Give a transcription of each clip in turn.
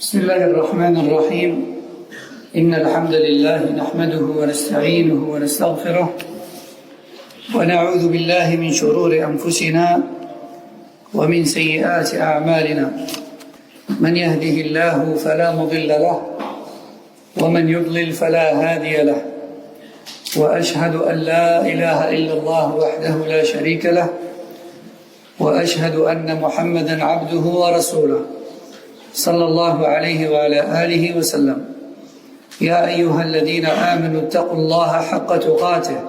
بسم الله الرحمن الرحيم. إن الحمد لله نحمده ونستعينه ونستغفره ونعوذ بالله من شرور أنفسنا ومن سيئات أعمالنا. من يهده الله فلا مضل له ومن يضلل فلا هادي له، وأشهد أن لا إله إلا الله وحده لا شريك له، وأشهد أن محمدًا عبده ورسوله صلى الله عليه وعلى آله وسلم. يا أيها الذين آمنوا اتقوا الله حق تقاته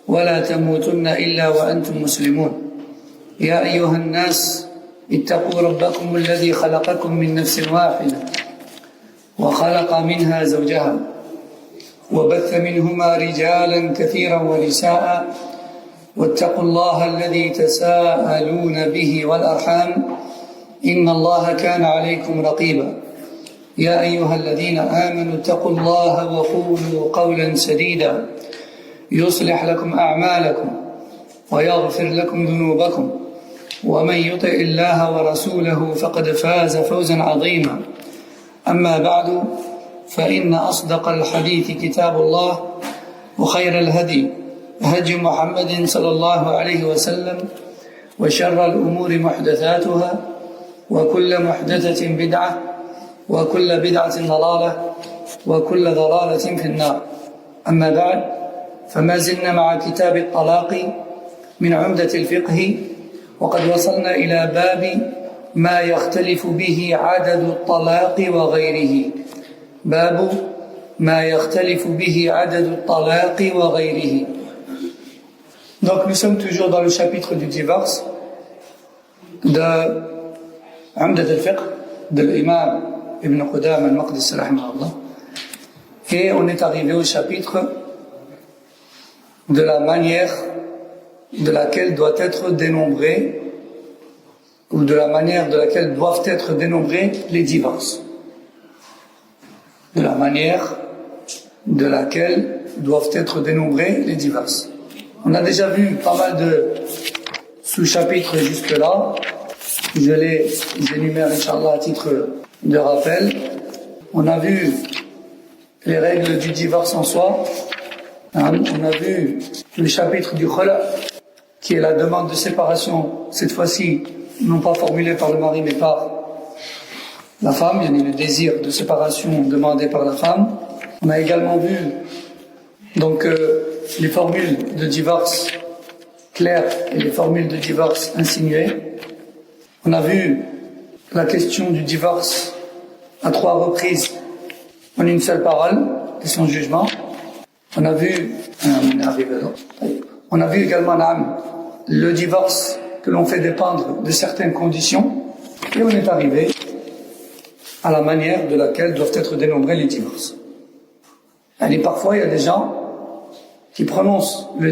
ولا تموتن إلا وأنتم مسلمون. يا أيها الناس اتقوا ربكم الذي خلقكم من نفس واحدة وخلق منها زوجها وبث منهما رجالا كثيرا ونساء، واتقوا الله الذي تساءلون به والأرحام إن الله كان عليكم رقيبا. يا أيها الذين آمنوا اتقوا الله وقولوا قولا سديدا يصلح لكم أعمالكم ويغفر لكم ذنوبكم، ومن يطع الله ورسوله فقد فاز فوزا عظيما. أما بعد، فإن أصدق الحديث كتاب الله، وخير الهدي هدي محمد صلى الله عليه وسلم، وشر الأمور محدثاتها، وكل محدثة بدعة، وكل بدعة ضلالة، وكل ضلالة في النار. أما بعد، فما زلنا مع كتاب الطلاق من عمدة الفقه، وقد وصلنا إلى باب ما يختلف به عدد الطلاق وغيره. باب ما يختلف به عدد الطلاق وغيره. Donc nous sommes toujours dans le chapitre du divorce de Umdat al-Fiqh de l'imam Ibn Qudama al-Maqdisi rahimahullah, et on est arrivé au chapitre de la manière de laquelle doit être dénombré, ou de la manière de laquelle doivent être dénombrés les divorces. De la manière de laquelle doivent être dénombrés les divorces. On a déjà vu pas mal de sous-chapitres jusque-là. Je les énumère, Inch'Allah, à titre de rappel. On a vu les règles du divorce en soi. On a vu le chapitre du khula, qui est la demande de séparation, cette fois-ci, non pas formulée par le mari, mais par la femme. Il y a le désir de séparation demandé par la femme. On a également vu donc les formules de divorce claires et les formules de divorce insinuées. On a vu la question du divorce à 3 reprises en une seule parole, question de jugement. On a vu également le divorce que l'on fait dépendre de certaines conditions, et on est arrivé à la manière de laquelle doivent être dénombrés les divorces. Et parfois, il y a des gens qui prononcent un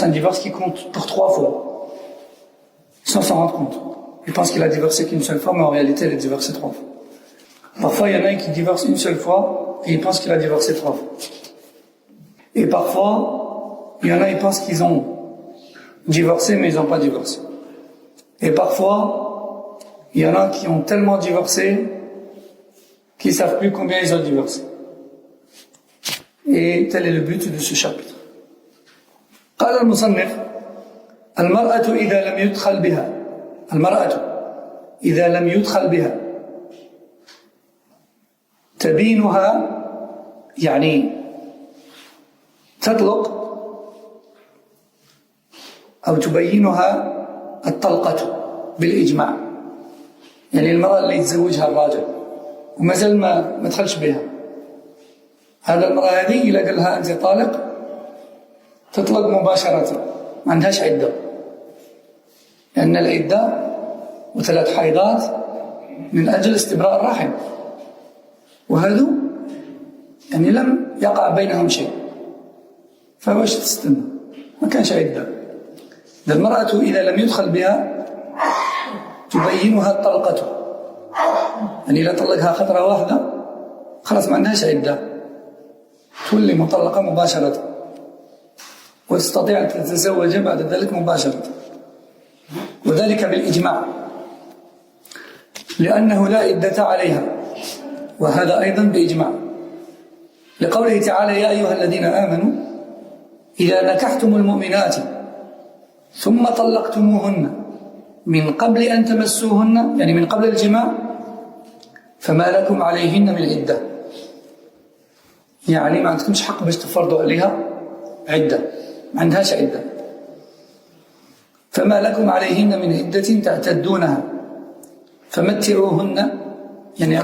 divorce qui compte pour 3 fois, sans s'en rendre compte. Il pense qu'il a divorcé qu'une seule fois, mais en réalité, il a divorcé 3 fois. Parfois, il y en a qui divorcent une seule fois, et il pense qu'il a divorcé 3 fois. Et parfois, il y en a qui pensent qu'ils ont divorcé, mais ils n'ont pas divorcé. Et parfois, il y en a qui ont tellement divorcé qu'ils ne savent plus combien ils ont divorcé. Et tel est le but de ce chapitre. قال المصنف: المرأة إذا لم يدخل بها تبينها، يعني تطلق أو تبينها الطلقة بالإجماع. يعني المرأة اللي يتزوجها الراجل وما زال ما دخلش بها، هذا المرأة هذه إذا قال لها أنت طالق تطلق مباشرة، ما عندهاش عدة، لأن العدة و3 حيضات من أجل استبراء الرحم، وهذا يعني لم يقع بينهم شيء، فواش تستنى؟ ما كانش عدة. المرأة إذا لم يدخل بها تبينها الطلقة، يعني لا طلقها خطرة واحدة خلاص ما عندهاش عدة، تولي مطلقة مباشرة، وتستطيع أن تتزوج بعد ذلك مباشرة، وذلك بالإجماع. لأنه لا عدة عليها، وهذا أيضا بإجماع، لقوله تعالى: يا أيها الذين آمنوا إذا نكحتم المؤمنات ثم طلقتموهن من قبل أن تمسوهن، يعني من قبل الجماع، فما لكم عليهن من عدة، يعني ما عندكمش حق باش تفرضوا عليها عدة، ما عندهاش عدة. فما لكم عليهن من عدة تعتدونها فمتعوهن، يعني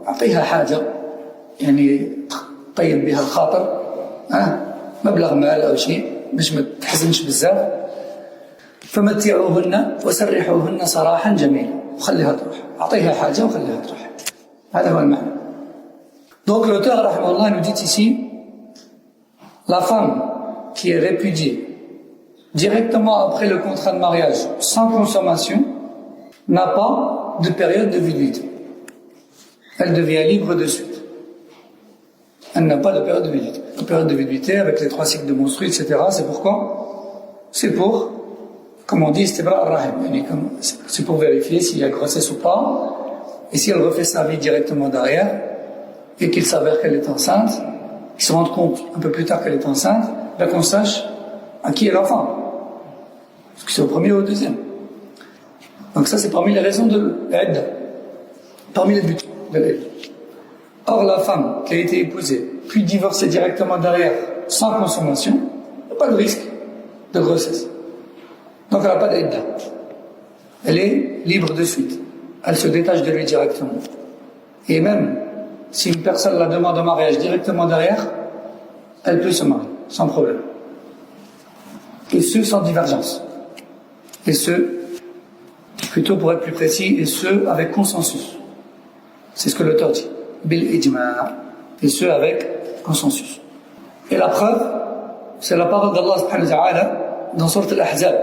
أعطيها حاجة، يعني طيب بها الخاطر، مبلغ مال أو شيء باش ما تحزنش بزاف. فمتعوهن وسرحوهن سراحا جميلا، وخليها تروح، أعطيها حاجة وخليها تروح. هذا هو المعنى. Donc l'auteur rahimahullah nous dit ici, la femme qui est répudiée directement après le contrat de mariage sans consommation n'a pas de période de viduité. Elle devient libre de suite. Elle n'a pas de période de viduité. La période de viduité avec les 3 cycles de menstrues, etc. C'est pourquoi? C'est pour, comme on dit, istibra al-rahim. C'est pour vérifier s'il y a grossesse ou pas. Et si elle refait sa vie directement derrière, et qu'il s'avère qu'elle est enceinte, qu'il se rende compte un peu plus tard qu'elle est enceinte, ben qu'on sache à qui est l'enfant. Parce que c'est au premier ou au deuxième. Donc ça, c'est parmi les raisons de l'aide, parmi les buts de l'aide. Or, la femme qui a été épousée, puis divorcée directement derrière, sans consommation, n'a pas de risque de grossesse. Donc elle n'a pas d'aide. Elle est libre de suite. Elle se détache de lui directement. Et même si une personne la demande en mariage directement derrière, elle peut se marier, sans problème. Et ce, sans divergence. Et ce, plutôt pour être plus précis, et ce, avec consensus. C'est ce que l'auteur dit. Bil ijma'. Et ce, avec consensus. Et la preuve, c'est la parole d'Allah subhanahu wa ta'ala dans Sourate Al-Ahzab,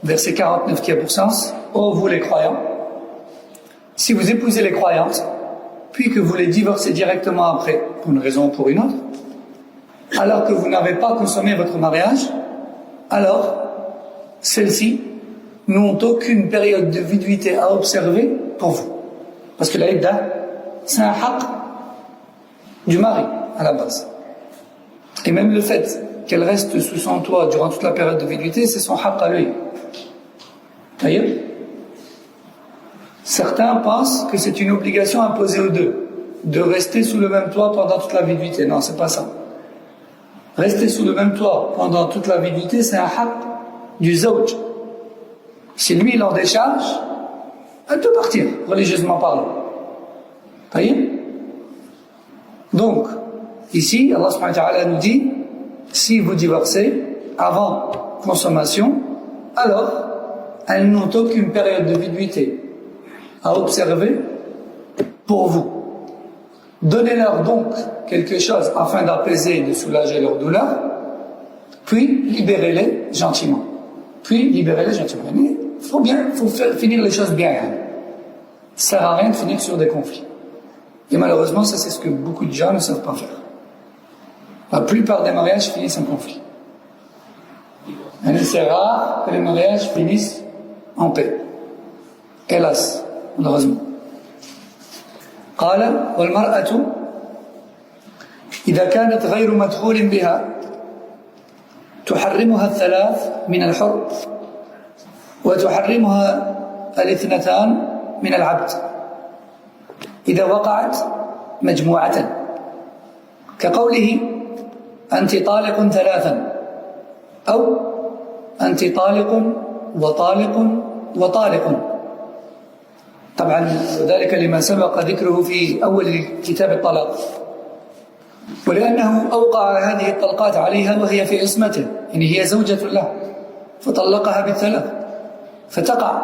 verset 49 qui a pour sens: ô vous les croyants, si vous épousez les croyantes, puis que vous les divorcez directement après, pour une raison ou pour une autre, alors que vous n'avez pas consommé votre mariage, alors celles-ci n'ont aucune période de viduité à observer pour vous. Parce que la idda, c'est un haqq du mari à la base. Et même le fait qu'elle reste sous son toit durant toute la période de viduité, c'est son haqq à lui. Voyez ? Certains pensent que c'est une obligation imposée aux deux, de rester sous le même toit pendant toute la viduité. Non, c'est pas ça. Rester sous le même toit pendant toute la viduité, c'est un haqq du zawj. Si lui, il en décharge, elle peut partir, religieusement parlant. Voyez ? Donc, ici, Allah subhanahu wa ta'ala nous dit, si vous divorcez avant consommation, alors elles n'ont aucune période de viduité à observer pour vous. Donnez-leur donc quelque chose afin d'apaiser et de soulager leur douleur, puis libérez-les gentiment. Il faut faire finir les choses bien. Ça ne sert à rien de finir sur des conflits. Et malheureusement, ça c'est ce que beaucoup de gens ne savent pas faire. La plupart des mariages finissent en conflit. Et c'est rare que les mariages finissent en paix. Hélas, malheureusement. قال والمرأة إذا كانت غير مدخول بها تحرمها الثلاث من الحر وتحرمها الاثنتان من العبد إذا وقعت مجموعة كقوله أنت طالق ثلاثا أو أنت طالق وطالق وطالق. طبعا ذلك لما سبق ذكره في أول كتاب الطلاق، ولأنه أوقع هذه الطلقات عليها وهي في عصمته، يعني هي زوجة له فطلقها بالثلاث فتقع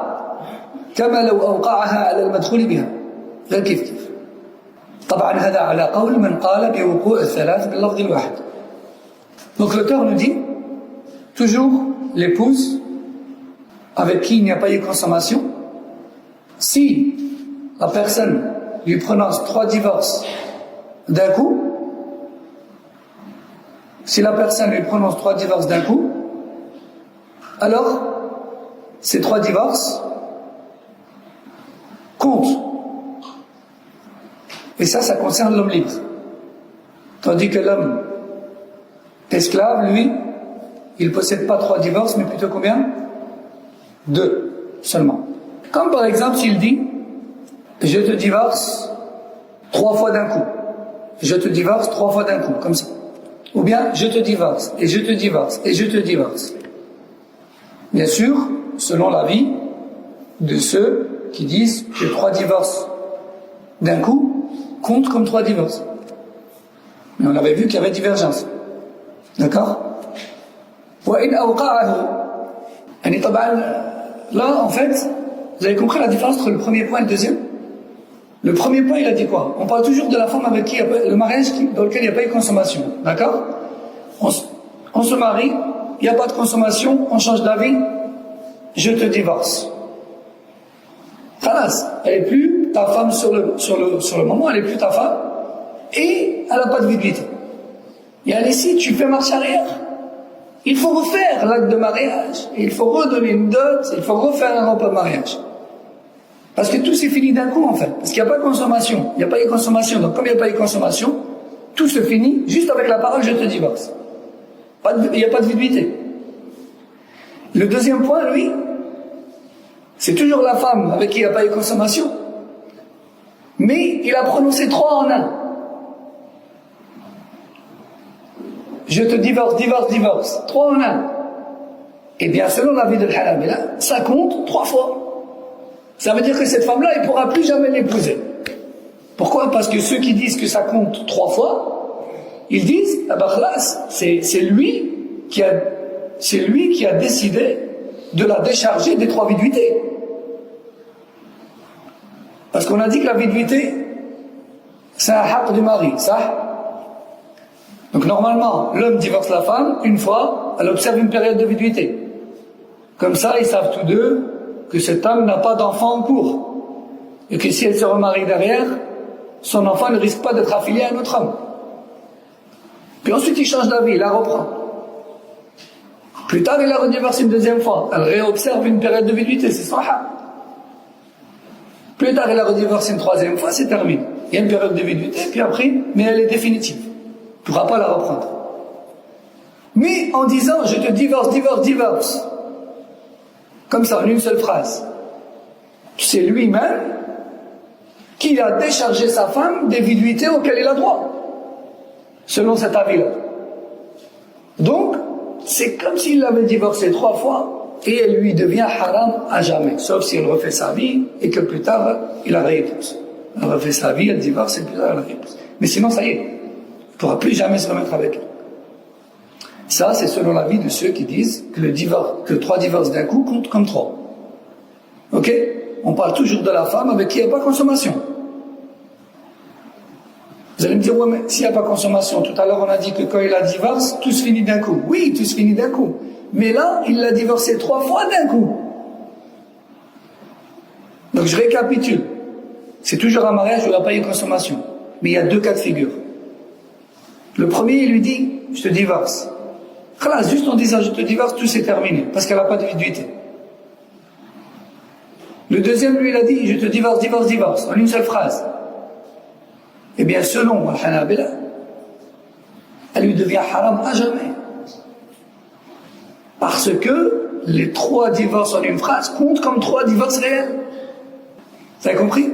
كما لو أوقعها على المدخول بها، غير كيف. طبعا هذا على قول من قال بوقوع الثلاث باللفظ الواحد. Donc l'auteur nous dit toujours l'épouse avec qui il n'y a pas eu consommation, si la personne lui prononce 3 divorces d'un coup, alors ces 3 divorces compte. Et ça concerne l'homme libre. Tandis que l'homme esclave, lui, il ne possède pas 3 divorces, mais plutôt combien? 2 seulement. Comme par exemple s'il dit, je te divorce 3 fois d'un coup. Je te divorce 3 fois d'un coup, comme ça. Ou bien, je te divorce, et je te divorce, et je te divorce. Bien sûr, selon l'avis de ceux qui disent que 3 divorces d'un coup comptent comme 3 divorces. Mais on avait vu qu'il y avait divergence. D'accord? Là, en fait, vous avez compris la différence entre le premier point et le deuxième? Le premier point, il a dit quoi? On parle toujours de la femme avec qui le mariage dans lequel il n'y a pas eu de consommation. D'accord? On se marie, il n'y a pas de consommation, on change d'avis, je te divorce. Khalas, elle n'est plus ta femme sur le moment, elle n'est plus ta femme, et elle n'a pas de viduité. Et si tu fais marche arrière, il faut refaire l'acte de mariage, il faut redonner une dot, il faut refaire un repas de mariage. Parce que tout s'est fini d'un coup, en fait. Parce qu'il n'y a pas de consommation. Il n'y a pas eu de consommation. Donc, comme il n'y a pas eu de consommation, tout se finit juste avec la parole « je te divorce ». Il n'y a pas de viduité. Le deuxième point, lui, c'est toujours la femme avec qui il n'y a pas eu de consommation. Mais il a prononcé 3 en 1. Je te divorce, divorce, divorce. 3 en 1. Eh bien, selon l'avis de l'Hanabila, ça compte 3 fois. Ça veut dire que cette femme-là, il ne pourra plus jamais l'épouser. Pourquoi? Parce que ceux qui disent que ça compte 3 fois, ils disent, ah ben khlas, c'est lui qui a décidé de la décharger des 3 viduités. Parce qu'on a dit que la viduité, c'est un haqq du mari, ça. Donc normalement, l'homme divorce la femme, une fois, elle observe une période de viduité. Comme ça, ils savent tous deux que cet homme n'a pas d'enfant en cours. Et que si elle se remarie derrière, son enfant ne risque pas d'être affilié à un autre homme. Puis ensuite, il change d'avis, il la reprend. Plus tard, il la redivorce une deuxième fois. Elle réobserve une période de viduité, c'est sahha. Plus tard, il la redivorce une 3e fois, c'est terminé. Il y a une période de viduité, puis après, mais elle est définitive. Tu ne pourras pas la reprendre. Mais en disant, je te divorce, divorce, divorce, comme ça, en une seule phrase, c'est lui-même qui a déchargé sa femme des viduités auxquelles il a droit, selon cet avis-là. Donc, c'est comme s'il l'avait divorcée 3 fois, et elle lui devient haram à jamais, sauf si elle refait sa vie, et que plus tard, il la réépouse. Elle refait sa vie, elle divorce, et plus tard, elle la réépouse. Mais sinon, ça y est, il ne pourra plus jamais se remettre avec elle. Ça, c'est selon l'avis de ceux qui disent que 3 divorces d'un coup comptent comme 3. Ok? On parle toujours de la femme avec qui il n'y a pas consommation. Vous allez me dire, ouais, mais s'il n'y a pas consommation, tout à l'heure on a dit que quand il la divorce, tout se finit d'un coup. Oui, tout se finit d'un coup. Mais là, il l'a divorcée 3 fois d'un coup. Donc je récapitule. C'est toujours un mariage où il n'y a pas eu de consommation. Mais il y a 2 cas de figure. Le premier, il lui dit, je te divorce. Khalas, juste en disant je te divorce, tout s'est terminé, parce qu'elle n'a pas de viduité. Le deuxième, lui, il a dit, je te divorce, divorce, divorce, en une seule phrase. Eh bien, selon Al-Hanabila, elle lui devient haram à jamais. Parce que les 3 divorces en une phrase comptent comme 3 divorces réels. Vous avez compris?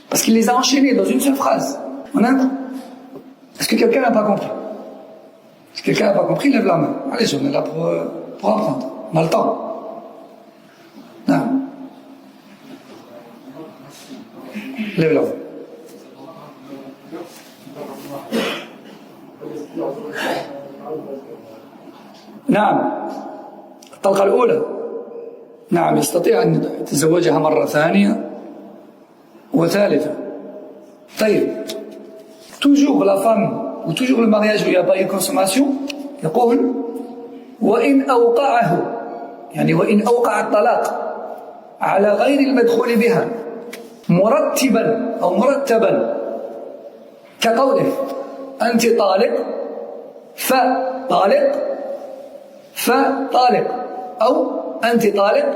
Parce qu'il les a enchaînés dans une seule phrase, en un coup. Est-ce que quelqu'un n'a pas compris? Si quelqu'un n'a pas compris, lève la main. Allez, on est là pour apprendre. On a le temps. Non. Lève la main. نعم الطلقة الأولى نعم يستطيع أن يتزوجها مرة ثانية وثالثة. طيب toujours la femme ou toujours le mariage où il n'y a pas eu de consommation يقول وإن أوقعه يعني وإن أوقع الطلاق على غير المدخول بها مرتبا أو مرتبا كقوله أنت طالق فطالق فطالق أو أنت طالق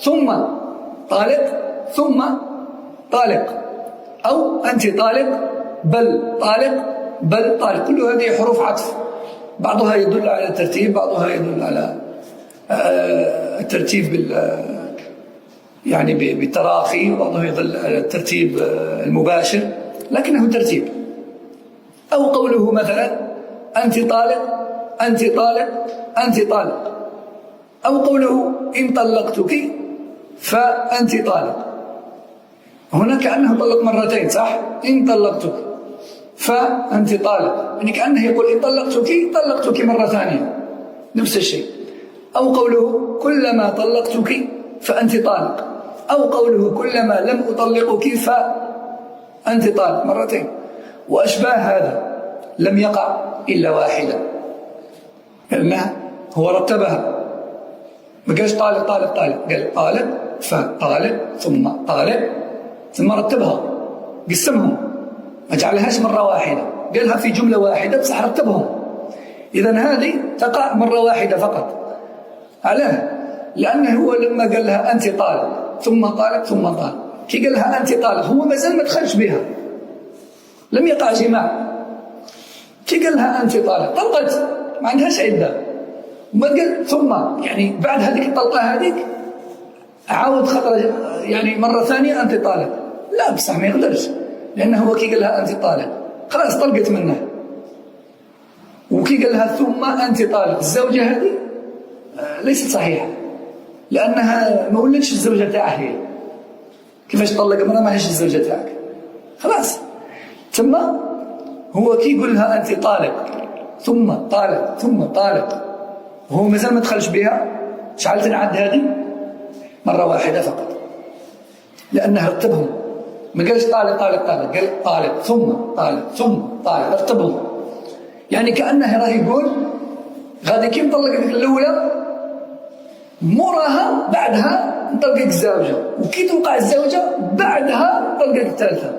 ثم طالق ثم طالق، أو أنت طالق، بل طالق، بل طالق. كل هذه حروف عطف، بعضها يدل على الترتيب، بعضها يدل على الترتيب يعني بالتراخي، وبعضها يدل على الترتيب المباشر، لكنه ترتيب. أو قوله مثلا أنت طالق، أنت طالق، أنت طالق. أو قوله إن طلقتك فأنت طالق. هنا كأنه طلق مرتين، صح؟ إن طلقتك فأنت طالق، يعني كأنه يقول إن طلقتك طلقتك مرة ثانية، نفس الشيء. أو قوله كلما طلقتك فأنت طالق. أو قوله كلما لم أطلقك فأنت طالق، مرتين. وأشباه هذا لم يقع إلا واحدة، لأنها هو رتبها، ما قالش طالق طالق طالق، قال طالق فطالق ثم طالق، ثم رتبها، قسمهم، ما جعلهاش مرة واحدة، قالها في جملة واحدة بصح رتبهم. إذن هذه تقع مرة واحدة فقط. علاه؟ لأنه هو لما قال لها أنت طالق ثم طالق ثم طالق، كي قال لها أنت طالق هو مازال ما دخلش بها، لم يقع جماع. كي قال لها أنت طالق طلقت، ما عندهاش عدة، وما قال ثم يعني بعد هذيك الطلقة هذيك عاود خطرة يعني مرة ثانية أنت طالق، لا بصح ما يقدرش، لأنه هو كي قال لها أنت طالق خلاص طلقت منه. وكي قال لها ثم أنت طالق، الزوجة هذه ليست صحيحة، لأنها ما ولتش الزوجة تاعها هي. كيفاش تطلق امرأة ما هيش الزوجة تاعك؟ خلاص. ثم هو كي يقول لها أنت طالق ثم طالق ثم طالق، وهو مازال ما دخلش بها، شحال تنعد هذه؟ مرة واحدة فقط، لأنه رتبهم، ما قالش طالق طالق طالق، قال طالق ثم طالق ثم طالق، رتبهم. يعني كأنه راه يقول غادي كي نطلق هذيك الأولى موراها بعدها نطلقك الزوجة، وكي توقع الزوجة بعدها نطلقك الثالثة.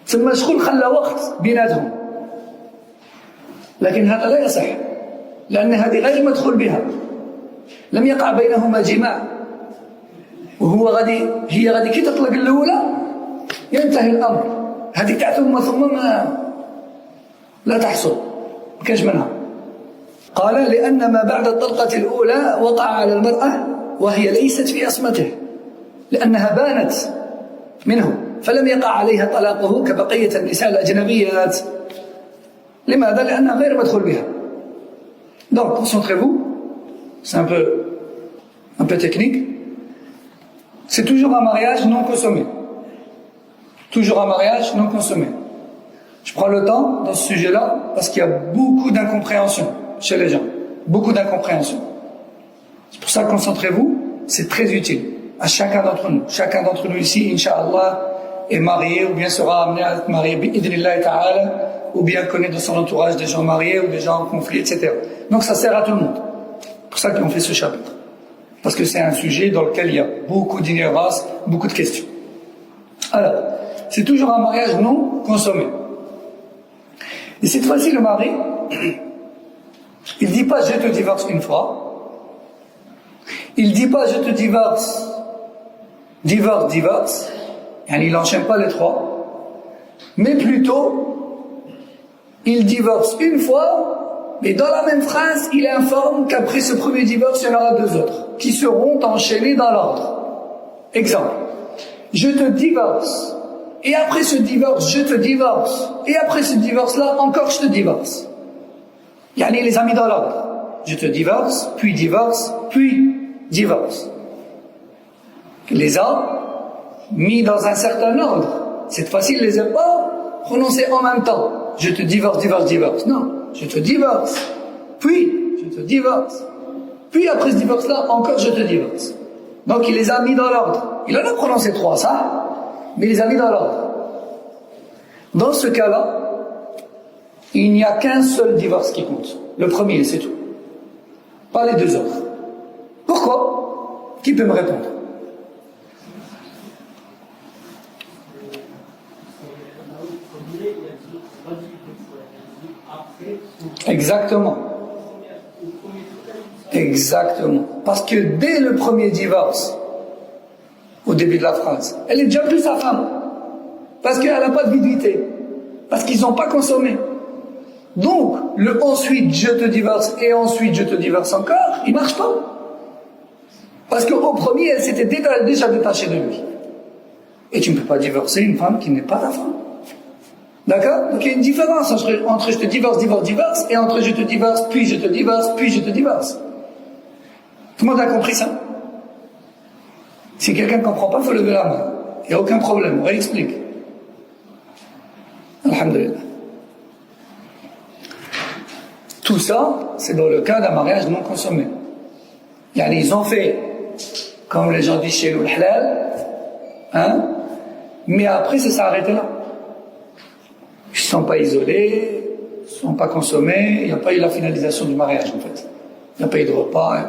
ثم شكون خلى وقت بيناتهم؟ لكن هذا لا يصح، لأن هذه غير مدخول بها، لم يقع بينهما جماع، وهو هي غادي كي تطلق الأولى ينتهي الأمر. هذه تاع ثم لا تحصل، ما كانش منها. قال لأن ما بعد الطلقة الأولى وقع على المرأة وهي ليست في عصمته، لأنها بانت منه، فلم يقع عليها طلاقه كبقية النساء الأجنبيات. لماذا؟ لأنها غير مدخول بها. Donc, concentrez-vous, c'est un peu technique. C'est toujours un mariage non consommé. Toujours un mariage non consommé. Je prends le temps dans ce sujet-là parce qu'il y a beaucoup d'incompréhension chez les gens. Beaucoup d'incompréhension. C'est pour ça que concentrez-vous, c'est très utile à chacun d'entre nous. Chacun d'entre nous ici, Inch'Allah, est marié ou bien sera amené à être marié, bi'idhnillahi ta'ala, ou bien connaît dans son entourage des gens mariés ou des gens en conflit, etc. Donc ça sert à tout le monde. C'est pour ça qu'on fait ce chapitre. Parce que c'est un sujet dans lequel il y a beaucoup d'ignorance, beaucoup de questions. Alors, c'est toujours un mariage non consommé. Et cette fois-ci, le mari, il ne dit pas « je te divorce une fois ». Il ne dit pas « je te divorce, divorce, divorce ». Il n'enchaîne pas les trois. Mais plutôt, il divorce une fois, mais dans la même phrase, il informe qu'après ce premier divorce, il y en aura deux autres, qui seront enchaînés dans l'ordre. Exemple, je te divorce, et après ce divorce, je te divorce, et après ce divorce-là, encore je te divorce. Il les a mis dans l'ordre. Je te divorce, puis divorce, puis divorce. Il les a mis dans un certain ordre. Cette fois-ci, il ne les a pas prononcés en même temps. Je te divorce, divorce, divorce. Non, je te divorce, puis je te divorce, puis après ce divorce-là, encore je te divorce. Donc il les a mis dans l'ordre. Il en a prononcé trois, ça, mais il les a mis dans l'ordre. Dans ce cas-là, il n'y a qu'un seul divorce qui compte. Le premier, c'est tout. Pas les deux autres. Pourquoi? Qui peut me répondre? Exactement. Exactement. Parce que dès le premier divorce, au début de la phrase. Elle est déjà plus sa femme. Parce qu'elle n'a pas de viduité. Parce qu'ils n'ont pas consommé. Donc, le ensuite je te divorce et ensuite je te divorce encore, il ne marche pas. Parce qu'au premier, elle s'était déjà détachée de lui. Et tu ne peux pas divorcer une femme qui n'est pas ta femme. D'accord? Donc il y a une différence entre je te divorce et entre je te divorce, puis je te divorce, puis je te divorce. Tout le monde a compris ça? Si quelqu'un ne comprend pas, il faut lever la main. Il n'y a aucun problème, on réexplique. Alhamdulillah. Tout ça, c'est dans le cas d'un mariage non consommé. Yani, ils ont fait, comme les gens disent chez nous, le halal, hein, mais après, ça s'est arrêté là. Ils ne sont pas isolés, ils ne sont pas consommés, il n'y a pas eu la finalisation du mariage, en fait. Il n'y a pas eu de repas,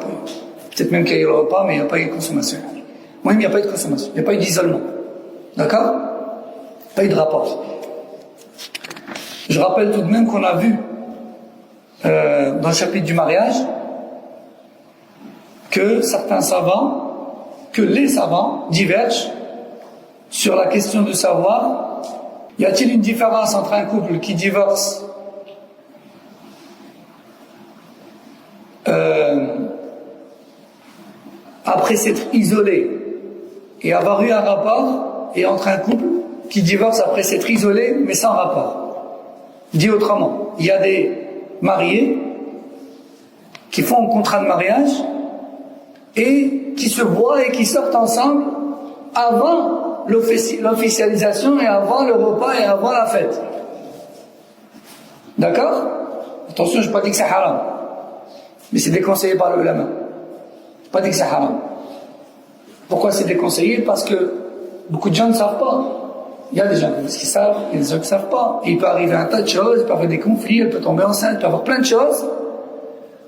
peut-être même qu'il y a eu le repas, mais il n'y a pas eu de consommation. Moi, il n'y a pas eu de consommation, il n'y a pas eu d'isolement. D'accord? Pas eu de rapport. Je rappelle tout de même qu'on a vu, dans le chapitre du mariage, que les savants divergent sur la question de savoir, y a-t-il une différence entre un couple qui divorce après s'être isolé et avoir eu un rapport, et entre un couple qui divorce après s'être isolé mais sans rapport. Dit autrement, il y a des mariés qui font un contrat de mariage et qui se voient et qui sortent ensemble avant l'officialisation et avant le repas et avant la fête. D'accord? Attention, je n'ai pas dit que c'est haram, mais c'est déconseillé par le ulama. Je n'ai pas dit que c'est haram. Pourquoi c'est déconseillé? Parce que beaucoup de gens ne savent pas. Il y a des gens qui savent, il y a des gens qui ne savent pas. Et il peut arriver un tas de choses, il peut y avoir des conflits, elle peut tomber enceinte, il peut y avoir plein de choses.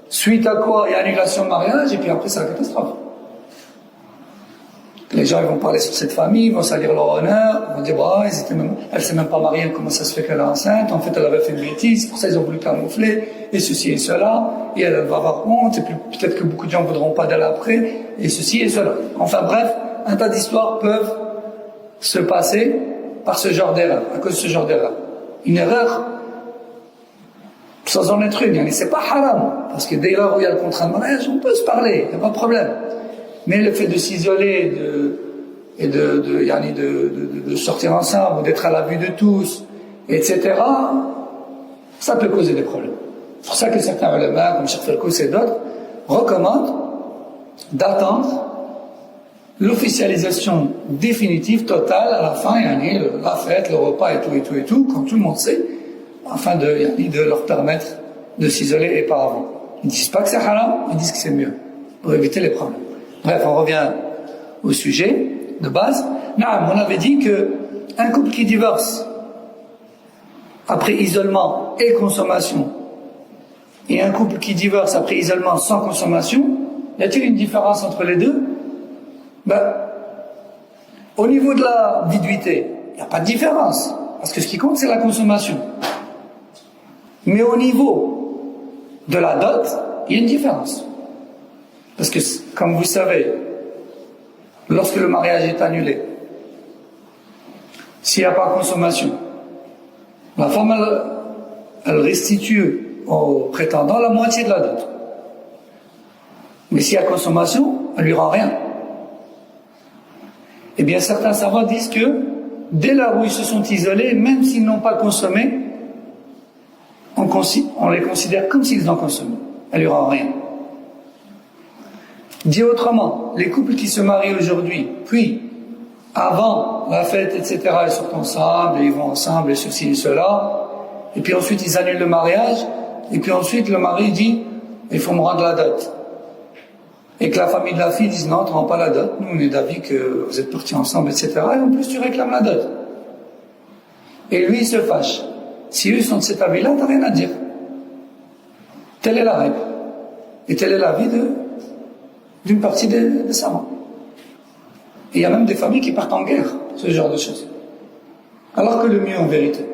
Suite à quoi il y a annulation de mariage, et puis après c'est la catastrophe. Les gens ils vont parler sur cette famille, ils vont salir leur honneur, ils vont dire elle s'est même pas mariée, comment ça se fait qu'elle est enceinte, en fait elle avait fait une bêtise, pour ça ils ont voulu camoufler, et ceci et cela, et elle va avoir honte, et puis peut-être que beaucoup de gens ne voudront pas d'elle après, et ceci et cela. Enfin bref, un tas d'histoires peuvent se passer par ce genre d'erreur, à cause de ce genre d'erreur. Une erreur sans en être une, mais c'est pas haram, parce que dès lors où il y a le contrat de mariage, on peut se parler, il n'y a pas de problème. Mais le fait de s'isoler de sortir ensemble, d'être à la vue de tous, etc., ça peut causer des problèmes. C'est pour ça que certains ulama, comme Cheikh Felkous et d'autres, recommandent d'attendre l'officialisation définitive, totale, à la fin, la fête, le repas et tout, quand tout le monde sait, afin de leur permettre de s'isoler et pas avant. Ils ne disent pas que c'est haram, ils disent que c'est mieux, pour éviter les problèmes. Bref, on revient au sujet de base. On avait dit que un couple qui divorce après isolement et consommation, et un couple qui divorce après isolement sans consommation, y a-t-il une différence entre les deux? Au niveau de la viduité, il n'y a pas de différence, parce que ce qui compte c'est la consommation. Mais au niveau de la dot, il y a une différence. Parce que, comme vous savez, lorsque le mariage est annulé, s'il n'y a pas de consommation, la femme, elle restitue au prétendant la moitié de la dot. Mais s'il y a consommation, elle ne lui rend rien. Eh bien, certains savants disent que, dès lors où ils se sont isolés, même s'ils n'ont pas consommé, on les considère comme s'ils ont consommé. Elle ne lui rend rien. Dit autrement, les couples qui se marient aujourd'hui, puis, avant la fête, etc., ils sortent ensemble, et ils vont ensemble, et ceci et cela, et puis ensuite ils annulent le mariage, et puis ensuite le mari dit, il faut me rendre la dot. Et que la famille de la fille dise, non, tu ne rends pas la dot, nous on est d'avis que vous êtes partis ensemble, etc., et en plus tu réclames la dot. Et lui il se fâche. Si eux sont de cet avis-là, tu n'as rien à dire. Telle est la règle. Et tel est l'avis d'une partie des savants. Et il y a même des familles qui partent en guerre, ce genre de choses. Alors que le mieux en vérité,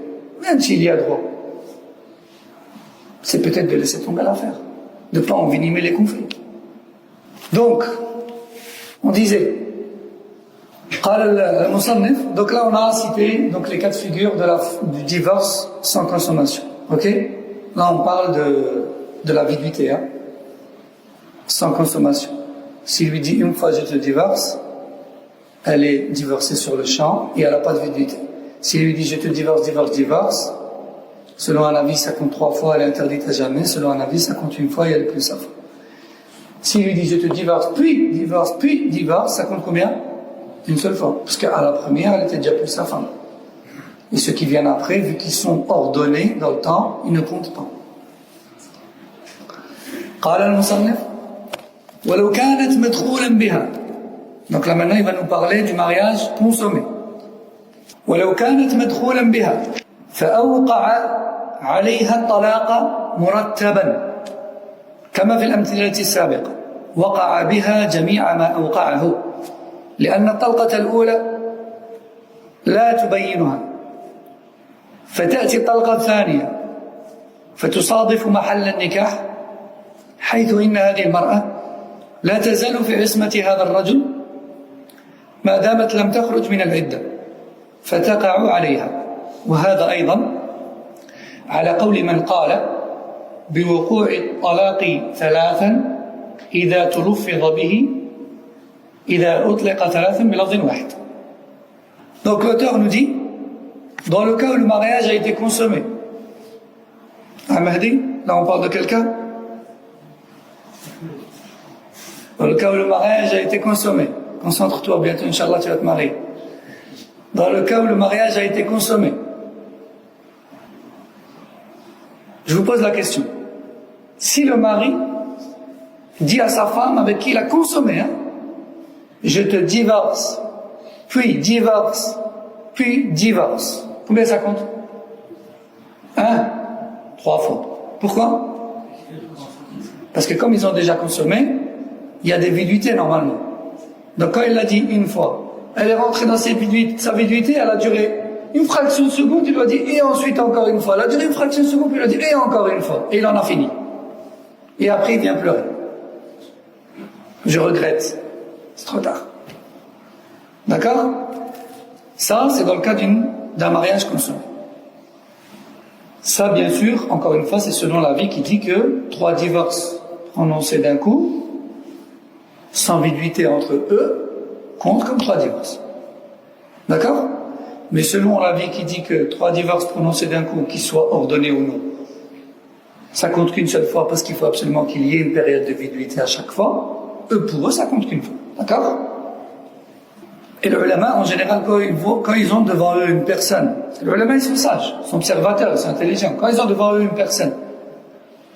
même s'il y a droit, c'est peut-être de laisser tomber l'affaire, de ne pas envenimer les conflits. Donc, on disait, Donc là on a cité donc, les cas de figure du divorce sans consommation. Ok? Là on parle de la viduité, hein? Sans consommation. S'il lui dit une fois je te divorce, elle est divorcée sur le champ et elle n'a pas de viduité. S'il lui dit je te divorce, selon un avis ça compte 3 fois, elle est interdite à jamais. Selon un avis ça compte une fois et elle est plus sa femme. S'il lui dit je te divorce, puis divorce, ça compte combien? Une seule fois. Parce qu'à la première, elle était déjà plus sa femme. Et ceux qui viennent après, vu qu'ils sont ordonnés dans le temps, ils ne comptent pas. قال المصنف ولو كانت مدخولا بها. Donc là maintenant il va nous parler du mariage consommé. ولو كانت مدخولا بها فأوقع عليها الطلاق مرتبا كما في الأمثلة السابقة وقع بها جميع ما أوقعه لأن الطلقة الأولى لا تبينها فتأتي الطلقة الثانية فتصادف محل النكاح حيث إن هذه المرأة لا تزال في عصمة هذا الرجل ما دامت لم تخرج من العدة فتقع عليها. وهذا أيضا على قول من قال بوقوع الطلاق 3 إذا تلفظ به إذا أطلق 3 بلفظ واحد. Donc l'auteur nous dit, dans le cas où le mariage a été consommé, Mahdi, là on parle de quel cas? Dans le cas où le mariage a été consommé, concentre-toi, bientôt Inch'Allah tu vas te marier. Dans le cas où le mariage a été consommé, je vous pose la question. Si le mari dit à sa femme avec qui il a consommé, je te divorce, puis divorce, puis divorce. Combien ça compte? 3 fois. Pourquoi? Parce que comme ils ont déjà consommé, il y a des viduités normalement. Donc quand il l'a dit une fois, elle est rentrée dans sa viduité, elle a duré une fraction de seconde, il lui a dit et ensuite encore une fois. Elle a duré une fraction de seconde, puis il lui a dit et encore une fois. Et il en a fini. Et après il vient pleurer. Je regrette. C'est trop tard. D'accord? Ça, c'est dans le cas d'un mariage consommé. Ça, bien sûr, encore une fois, c'est selon l'avis qui dit que 3 divorces prononcés d'un coup, sans viduité entre eux, comptent comme 3 divorces. D'accord? Mais selon l'avis qui dit que 3 divorces prononcés d'un coup, qu'ils soient ordonnés ou non, ça compte qu'une seule fois parce qu'il faut absolument qu'il y ait une période de viduité à chaque fois. Pour eux, ça compte qu'une fois. D'accord? Et les ulama, en général, quand ils ont devant eux une personne, les ulama, ils sont sages, ils sont observateurs, ils sont intelligents. Quand ils ont devant eux une personne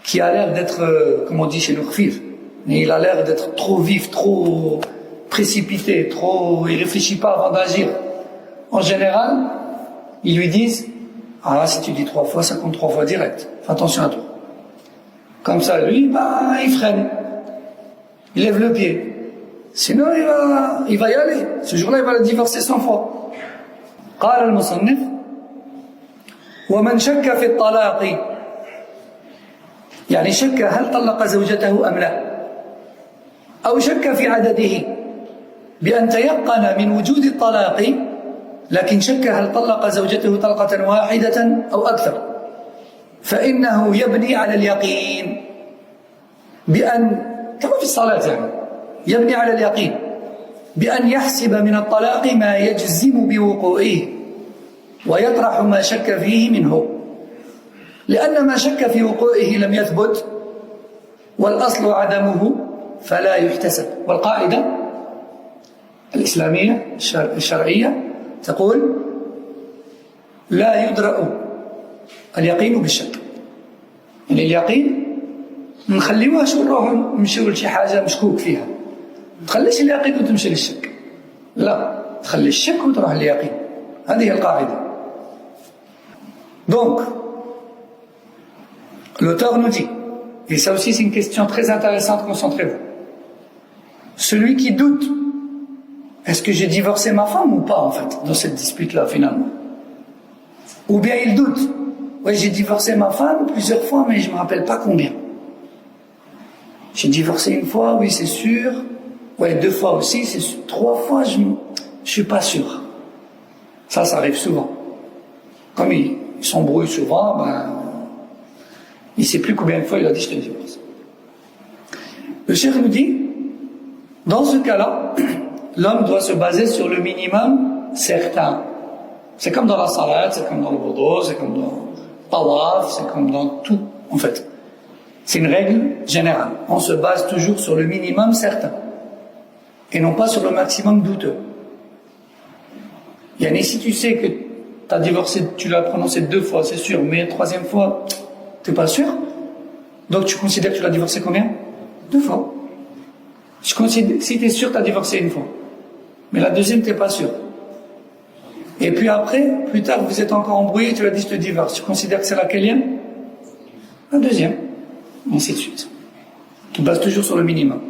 qui a l'air d'être, comme on dit chez nous, khfif, mais il a l'air d'être trop vif, trop précipité, il réfléchit pas avant d'agir. En général, ils lui disent, si tu dis 3 fois, ça compte 3 fois direct. Fais attention à toi. Comme ça, lui, il freine. Il lève le pied. Sinon, il va y aller. Ce jour-là, il va le divorcer 100 fois. قال المصنف ومن شك في الطلاق يعني شك هل طلق زوجته أم لا أو شك في عدده بأن تيقن من وجود الطلاق لكن شك هل طلق زوجته طلقة واحدة أو أكثر فإنه يبني على اليقين بأن كما في الصلاة يعني يبني على اليقين بأن يحسب من الطلاق ما يجزم بوقوعه ويطرح ما شك فيه منه لأن ما شك في وقوعه لم يثبت والأصل عدمه فلا يحتسب. والقاعدة الإسلامية الشرعية تقول لا يدرأ اليقين بالشك. يعني اليقين نخليوها شو نروحوا نمشيو لشي حاجة مشكوك فيها. تخليش اليقين وتمشي للشك. لا، تخلي الشك وتروح لليقين. هذه هي القاعدة. Donc, l'auteur nous dit, et ça aussi c'est une question très intéressante, concentrez-vous. Celui qui doute, est-ce que j'ai divorcé ma femme ou pas en fait, dans cette dispute-là finalement? Ou bien il doute, ouais j'ai divorcé ma femme plusieurs fois mais je ne me rappelle pas combien. J'ai divorcé une fois, oui c'est sûr, ouais 2 fois aussi, c'est sûr. 3 fois, je je suis pas sûr. Ça arrive souvent. Comme ils s'embrouillent souvent, il ne sait plus combien de fois il a dit je te divorce. Le cheikh nous dit, dans ce cas-là, l'homme doit se baser sur le minimum certain. C'est comme dans la salat, c'est comme dans le wudu, c'est comme dans le tawaf, c'est comme dans tout, en fait. C'est une règle générale. On se base toujours sur le minimum certain. Et non pas sur le maximum douteux. Yani, si tu sais que tu as divorcé, tu l'as prononcé 2 fois, c'est sûr, mais la 3e fois, tu n'es pas sûr. Donc tu considères que tu l'as divorcé combien? 2 fois. Si tu es sûr que tu as divorcé 1 fois, mais la 2e, tu n'es pas sûr. Et puis après, plus tard, vous êtes encore embrouillé, tu l'as dit je te divorce. Tu considères que c'est laquelle? La 2e. Ainsi de suite. Tu bases toujours sur le minimum.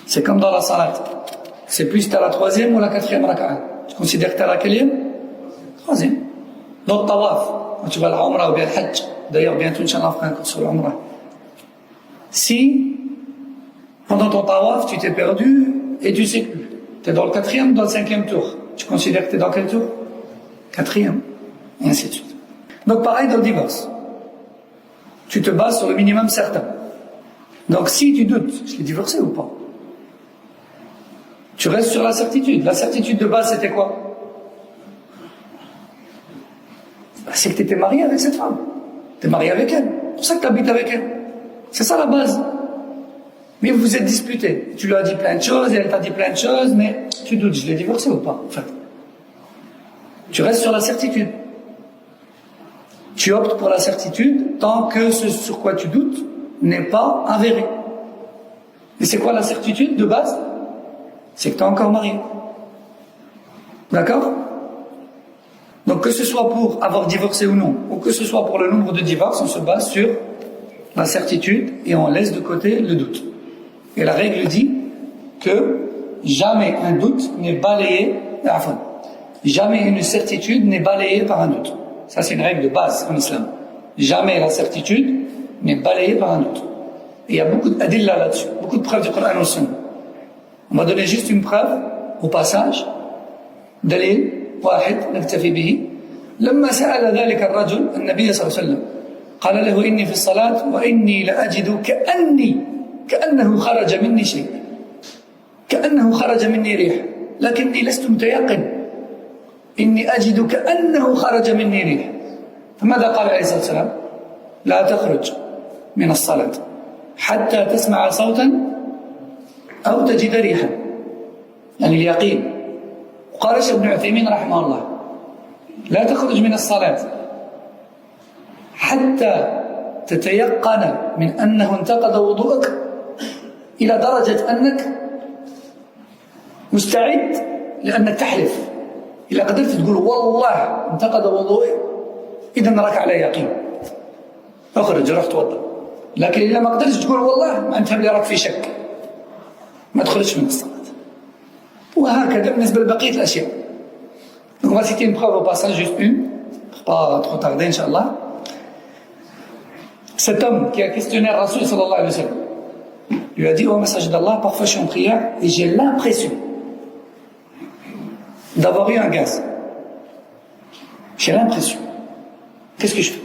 C'est comme dans la salat. C'est plus tu as la 3e ou la 4e raka'a. Tu considères que tu as laquelle? 3e. Dans le tawaf, quand tu vas à la Umrah ou bien le Hajj, d'ailleurs bientôt, Inch'Allah, on fera un cours sur l'Umrah. Si, pendant ton tawaf, tu t'es perdu et tu sais plus, tu es dans le 4e ou dans le 5e tour, tu considères que tu es dans quel tour? 4e. Et ainsi de suite. Donc pareil dans le divorce. Tu te bases sur le minimum certain. Donc si tu doutes, je l'ai divorcé ou pas? Tu restes sur la certitude. La certitude de base, c'était quoi? C'est que tu étais marié avec cette femme. Tu es marié avec elle. C'est pour ça que tu habites avec elle. C'est ça la base. Mais vous vous êtes disputés. Tu lui as dit plein de choses, et elle t'a dit plein de choses, mais tu doutes, je l'ai divorcé ou pas, en fait. Tu restes sur la certitude. Tu optes pour la certitude tant que ce sur quoi tu doutes n'est pas avéré. Et c'est quoi la certitude de base? C'est que tu es encore marié. D'accord? Donc que ce soit pour avoir divorcé ou non, ou que ce soit pour le nombre de divorces, on se base sur la certitude et on laisse de côté le doute. Et la règle dit que jamais un doute n'est balayé, jamais une certitude n'est balayée par un doute. Ça c'est une règle de base en islam. Jamais la certitude n'est balayée par un doute. Et il y a beaucoup d'adilla là-dessus, beaucoup de preuves du Coran et Sunna. On va donner juste une preuve au passage. دليل واحد نكتفي به. لما سأل ذلك الرجل النبي صلى الله عليه وسلم قال له إني في الصلاة وإني لأجد كأنه خرج مني شيء، كأنه خرج مني ريح، لكني لست متيقن، إني أجد كأنه خرج مني ريح. فماذا قال عليه الصلاة والسلام؟ لا تخرج من الصلاة حتى تسمع صوتا أو تجد ريحا، يعني اليقين. وقال الشيخ ابن عثيمين رحمه الله لا تخرج من الصلاة حتى تتيقن من أنه انتقض وضوءك إلى درجة أنك مستعد لأنك تحلف. إذا قدرت تقول والله انتقض وضوئي إذا راك على يقين، اخرج روح توضأ. لكن إذا ما قدرتش تقول والله ما أنت اللي راك في شك، ما تخرجش من الصلاة. وهكذا بالنسبة لبقية الأشياء. Donc on va citer une preuve au passage, juste une, pour pas trop tarder, Inch'Allah. Cet homme qui a questionné Rasul sallallahu alayhi wa sallam lui a dit: oh message d'Allah, parfois je suis en prière et j'ai l'impression d'avoir eu un gaz. J'ai l'impression. Qu'est-ce que je fais?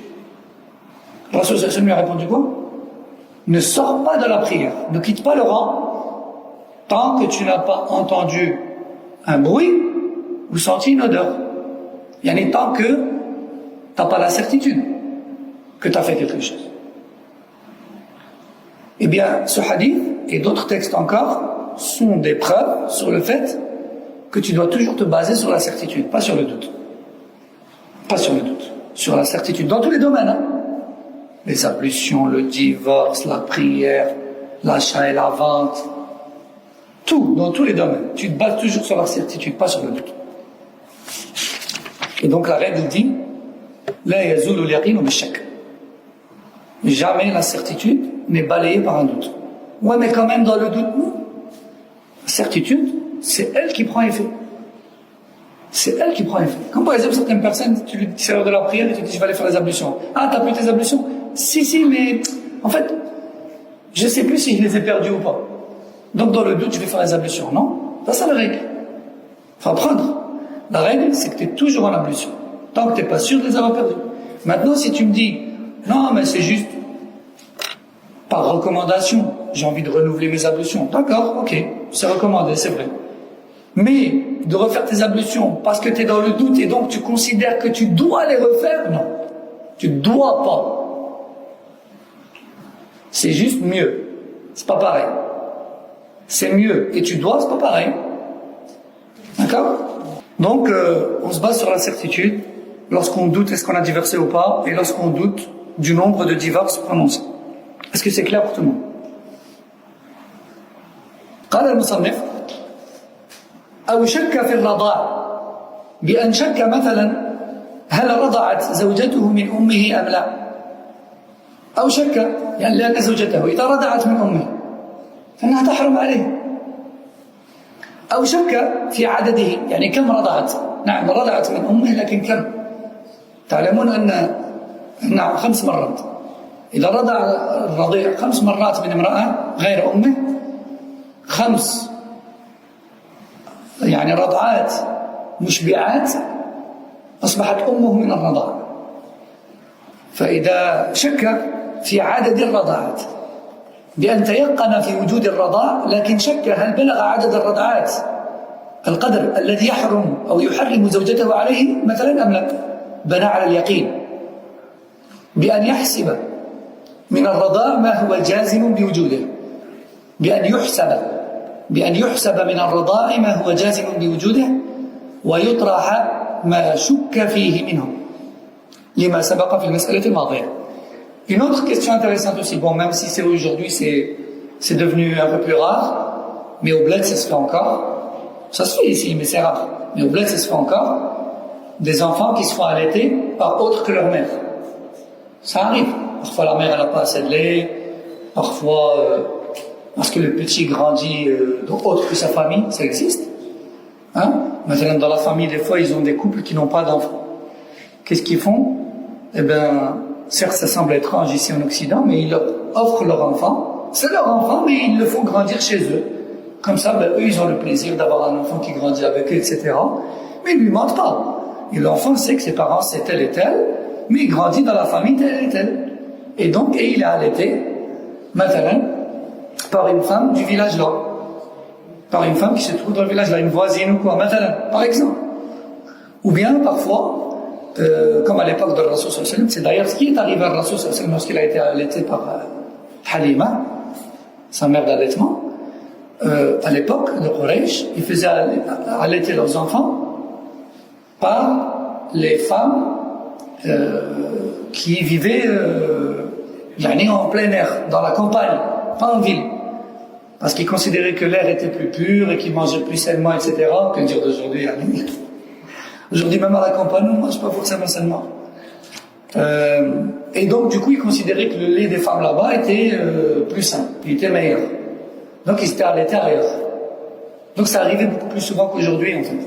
Rasul sallallahu alayhi wa sallam lui a répondu quoi? Ne sors pas de la prière, ne quitte pas le rang tant que tu n'as pas entendu un bruit ou senti une odeur. Yani tant que tu n'as pas la certitude que tu as fait quelque chose. Eh bien, ce hadith et d'autres textes encore sont des preuves sur le fait que tu dois toujours te baser sur la certitude, pas sur le doute. Pas sur le doute, sur la certitude, dans tous les domaines. Hein. Les ablutions, le divorce, la prière, l'achat et la vente, tout, dans tous les domaines. Tu te bases toujours sur la certitude, pas sur le doute. Et donc la règle dit La yazulu al-yaqinu bi-shakk. Jamais la certitude n'est balayée par un doute. Ouais, mais quand même dans le doute, non. La certitude, c'est elle qui prend effet. C'est elle qui prend effet. Comme par exemple certaines personnes, tu lui dis c'est l'heure de la prière et tu dis je vais aller faire les ablutions. Ah, t'as plus tes ablutions? Si, mais en fait, je sais plus si je les ai perdues ou pas. Donc dans le doute, je vais faire les ablutions. Non, c'est ça la règle. faut apprendre. La règle, c'est que tu es toujours en ablution, tant que tu n'es pas sûr de les avoir perdus. Maintenant, si tu me dis, non, mais c'est juste par recommandation, j'ai envie de renouveler mes ablutions. D'accord, ok, c'est recommandé, c'est vrai. Mais de refaire tes ablutions parce que tu es dans le doute et donc tu considères que tu dois les refaire, non. Tu ne dois pas. C'est juste mieux. C'est pas pareil. C'est mieux et tu dois, c'est pas pareil. D'accord? Donc, on se base sur la certitude lorsqu'on doute est-ce qu'on a divorcé ou pas et lorsqu'on doute du nombre de divorces prononcés. Est-ce que c'est clair pour tout le monde? قال المصنف أو شك في الرضاع بأن شك مثلا هل رضعت زوجته من أمه أم لا أو شك يعني لأن زوجته إذا رضعت من أمه فإنها تحرم عليه أو شك في عدده يعني كم رضعت نعم رضعت من أمه لكن كم تعلمون أن 5 مرات إذا رضع الرضيع 5 مرات من امرأة غير أمه 5 يعني رضعات مشبعات أصبحت أمه من الرضاعة فإذا شك في عدد الرضعات بأن تيقن في وجود الرضاع لكن شك هل بلغ عدد الرضعات القدر الذي يحرم أو يحرم زوجته عليه مثلا أم لا بنى على اليقين بأن يحسب من الرضاع ما هو جازم بوجوده بأن يحسب من الرضاع ما هو جازم بوجوده ويطرح ما شك فيه منه لما سبق في المسألة الماضية. Une autre question intéressante aussi, bon même si c'est aujourd'hui c'est devenu un peu plus rare, mais au bled ça se fait encore, ça se fait ici mais c'est rare, mais au bled ça se fait encore, des enfants qui se font allaiter par autre que leur mère. Ça arrive, parfois la mère elle n'a pas assez de lait, parfois parce que le petit grandit autre que sa famille, ça existe. Hein? Maintenant dans la famille des fois ils ont des couples qui n'ont pas d'enfants. Qu'est-ce qu'ils font? Eh bien certes, ça semble étrange ici en Occident, mais ils leur offrent leur enfant. C'est leur enfant, mais ils le font grandir chez eux. Comme ça, eux, ils ont le plaisir d'avoir un enfant qui grandit avec eux, etc. Mais ils ne lui mentent pas. Et l'enfant sait que ses parents, c'est tel et tel, mais il grandit dans la famille tel et tel. Et donc, il est allaité, maintenant, par une femme du village là. Par une femme qui se trouve dans le village là, une voisine ou quoi, maintenant, par exemple. Ou bien, parfois, comme à l'époque de Rasul sallallahu alayhi wa sallam, c'est d'ailleurs ce qui est arrivé à Rasul sallallahu alayhi wa sallam lorsqu'il a été allaité par Halima, sa mère d'allaitement. À l'époque de Quraysh, ils faisaient allaiter leurs enfants par les femmes qui vivaient en plein air, dans la campagne, pas en ville. Parce qu'ils considéraient que l'air était plus pur et qu'ils mangeaient plus sainement, etc. Que dire d'aujourd'hui, aujourd'hui, même à la campagne, on ne mange pas forcément sainement. Et donc, du coup, ils considéraient que le lait des femmes là-bas était plus sain, il était meilleur. Donc, ils s'étaient allaités ailleurs. Donc, ça arrivait beaucoup plus souvent qu'aujourd'hui, en fait.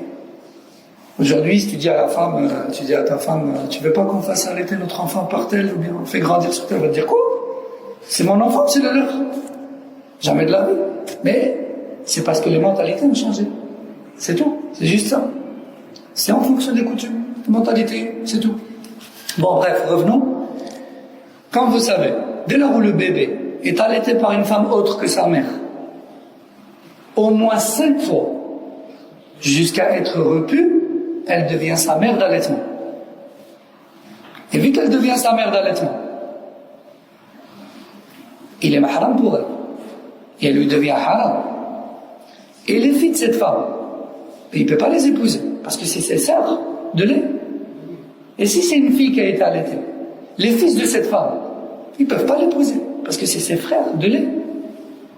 Aujourd'hui, si tu dis à la femme, tu dis à ta femme, tu veux pas qu'on fasse allaiter notre enfant par tel, ou bien on le fait grandir sur tel, elle va te dire quoi? C'est mon enfant, c'est le leur. Jamais de la vie. Mais c'est parce que les mentalités ont changé. C'est tout. C'est juste ça. C'est en fonction des coutumes, des mentalités, c'est tout. Bon, bref, revenons. Quand vous savez, dès lors où le bébé est allaité par une femme autre que sa mère, au moins 5 fois, jusqu'à être repue, elle devient sa mère d'allaitement. Et vu qu'elle devient sa mère d'allaitement, il est mahram pour elle. Et elle lui devient haram. Et les filles de cette femme, il ne peut pas les épouser, parce que c'est ses sœurs de lait. Et si c'est une fille qui a été allaitée, les fils de cette femme, ils ne peuvent pas l'épouser, parce que c'est ses frères de lait.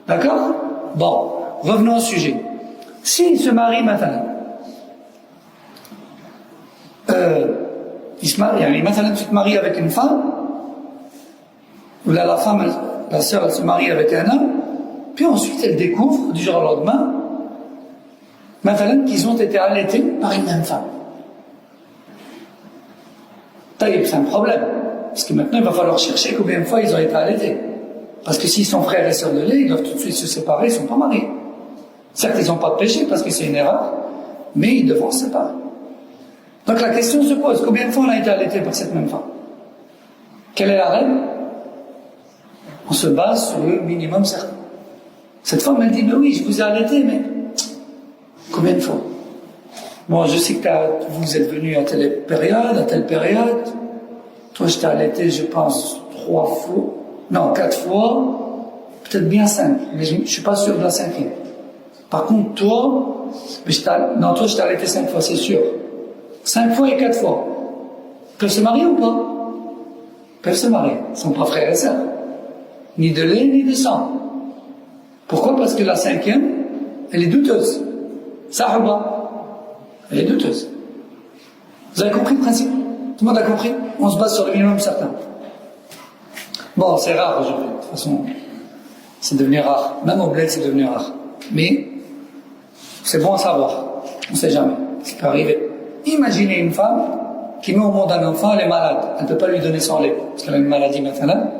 D'accord? Bon, revenons au sujet. S'il se marie maintenant, il se marie, maintenant tu te maries avec une femme, ou là la femme, la sœur, elle se marie avec un homme, puis ensuite elle découvre, du jour au lendemain, maintenant qu'ils ont été allaités par une même femme. C'est un problème, parce que maintenant il va falloir chercher combien de fois ils ont été allaités. Parce que s'ils sont frères et sœurs de lait, ils doivent tout de suite se séparer, ils ne sont pas mariés. Certes, ils n'ont pas de péché parce que c'est une erreur, mais ils devront se séparer. Donc la question se pose, combien de fois on a été allaité par cette même femme? Quelle est la règle? On se base sur le minimum certain. Cette femme, elle dit, mais oui, je vous ai allaité, mais combien de fois? Bon, je sais que vous êtes venu à telle période. Toi, je t'ai allaité, je pense, 4 fois, peut-être bien 5, mais je ne suis pas sûr de la 5e. Par contre, toi, je t'ai allaité 5 fois, c'est sûr. 5 fois et 4 fois. Ils peuvent se marier ou pas? Ils peuvent se marier. Ils ne sont pas frères et sœurs. Ni de lait, ni de sang. Pourquoi? Parce que la 5e, elle est douteuse. Ça ou pas? Elle est douteuse. Vous avez compris le principe? Tout le monde a compris? On se base sur le minimum certain. Bon, c'est rare aujourd'hui. De toute façon, c'est devenu rare. Même au bled, c'est devenu rare. Mais c'est bon à savoir. On ne sait jamais. Ça peut arriver. Imaginez une femme qui met au monde un enfant, elle est malade. Elle ne peut pas lui donner son lait, parce qu'elle a une maladie maintenant.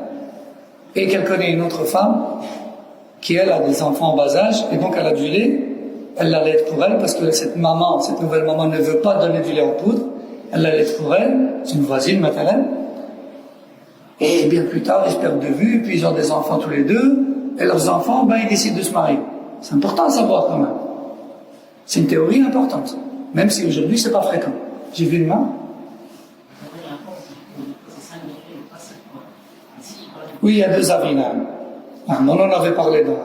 Et qu'elle connaît une autre femme qui, elle, a des enfants en bas âge, et donc elle a du lait. Elle l'allaite pour elle, parce que cette nouvelle maman ne veut pas donner du lait en poudre. Elle l'allaite pour elle, c'est une voisine maintenant. Et bien plus tard, ils se perdent de vue, puis ils ont des enfants tous les deux, et leurs enfants, ils décident de se marier. C'est important à savoir quand même. C'est une théorie importante, même si aujourd'hui c'est pas fréquent. J'ai vu une main. Oui, il y a 2 avis là. On en avait parlé dans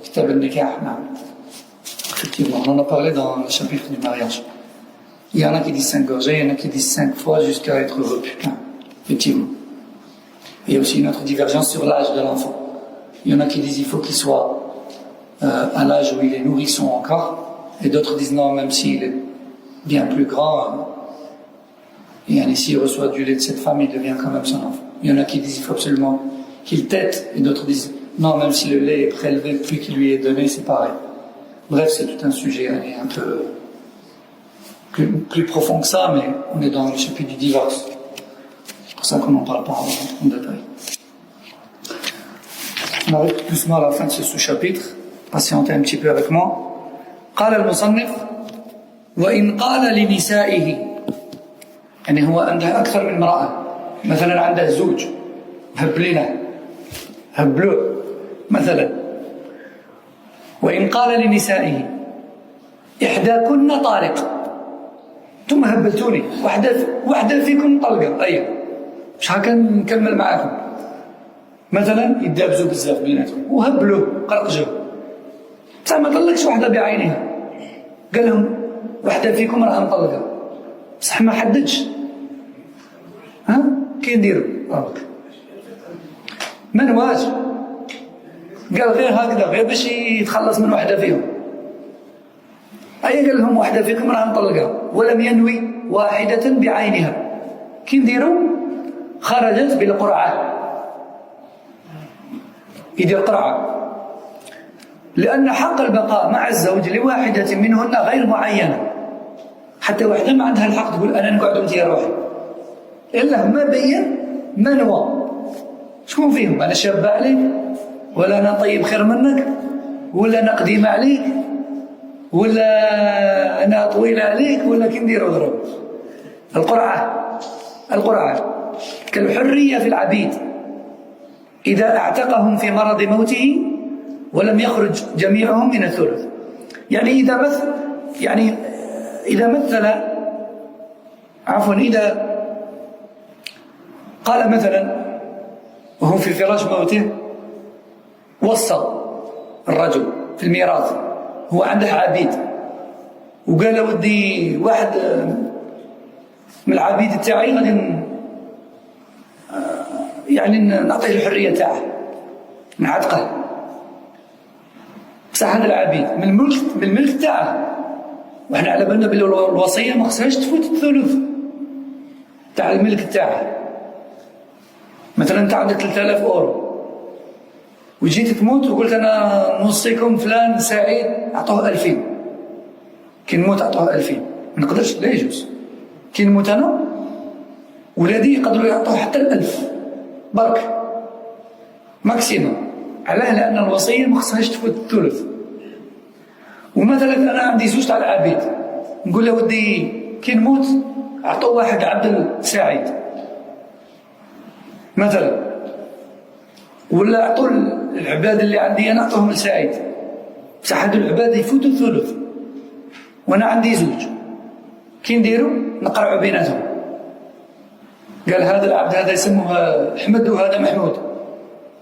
Kitab al-Nikah. Effectivement, on en a parlé dans le chapitre du mariage. Il y en a qui disent 5 gorgées, il y en a qui disent 5 fois jusqu'à être repu. Effectivement. Il y a aussi une autre divergence sur l'âge de l'enfant. Il y en a qui disent qu'il faut qu'il soit à l'âge où il est nourrisson encore, et d'autres disent non, même s'il est bien plus grand, et s'il reçoit du lait de cette femme, il devient quand même son enfant. Il y en a qui disent qu'il faut absolument qu'il tète, et d'autres disent non, même si le lait est prélevé depuis qu'il lui est donné, c'est pareil. Bref, c'est tout un sujet un peu plus profond que ça, mais on est dans le chapitre du divorce. C'est pour ça qu'on n'en parle pas en détail. On arrive doucement à la fin de ce sous-chapitre. Patientez un petit peu avec moi. قال المصنف وإن قال لنسائه يعني هو عنده أكثر من امرأة مثلا عنده زوج هب له مثلا وإن قال لنسائه إحداكن طالق ثم هبلتوني واحدة فيكم طلقة أيوة مش هكا نكمل معاكم مثلا يدابزوا بزاف بيناتهم وهبلوه قرقجوه بصح ما طلقش واحدة بعينها قال لهم واحدة فيكم راه مطلقة بصح ما حددش كي نديروا من واش قال غير هكذا غير باش يتخلص من واحدة فيهم قال لهم واحدة فيكم راه مطلقة ولم ينوي واحدة بعينها كي نديروا خرجت بالقرعة يدير قرعة لأن حق البقاء مع الزوج لواحدة منهن غير معينة حتى واحدة ما عندها الحق تقول أنا نقعد وانتي روحي إلا ما بين ما نوى شكون فيهم أنا شاب عليك ولا أنا طيب خير منك ولا أنا قديم عليك ولا أنا طويل عليك ولا كي نديروا ضرب القرعة كالحرية في العبيد إذا اعتقهم في مرض موته ولم يخرج جميعهم من الثلث يعني إذا قال مثلا وهو في فراش موته وصى الرجل في الميراث هو عنده عبيد وقال له ودي واحد من العبيد تاعي غادي نعطيه الحرية تاعه نعتقه بصح هذا العبيد من الملك تاعه وحنا على بالنا بلي الوصية ما خصهاش تفوت الثلث تاع الملك تاعه مثلا انت عندك 3000 اورو وجيت تموت وقلت انا نوصيكم فلان سعيد اعطوه 2000 كي نموت اعطوه 2000 ما نقدرش لا يجوز كي نموت انا ولادي يقدروا يعطوه حتى 1000 برك ماكسيموم علاه لان الوصيه ما خصهاش تفوت الثلث ومثلا انا عندي زوج تاع العبيد نقول له ودي كي نموت أعطوا واحد عبد السعيد مثلا، ولا أعطوا العباد اللي عندي أنا أعطوهم السعيد، بصح هادو العباد يفوتوا الثلث وأنا عندي زوج، كي نديروا نقرعوا بيناتهم. قال هذا العبد هذا يسموه أحمد وهذا محمود،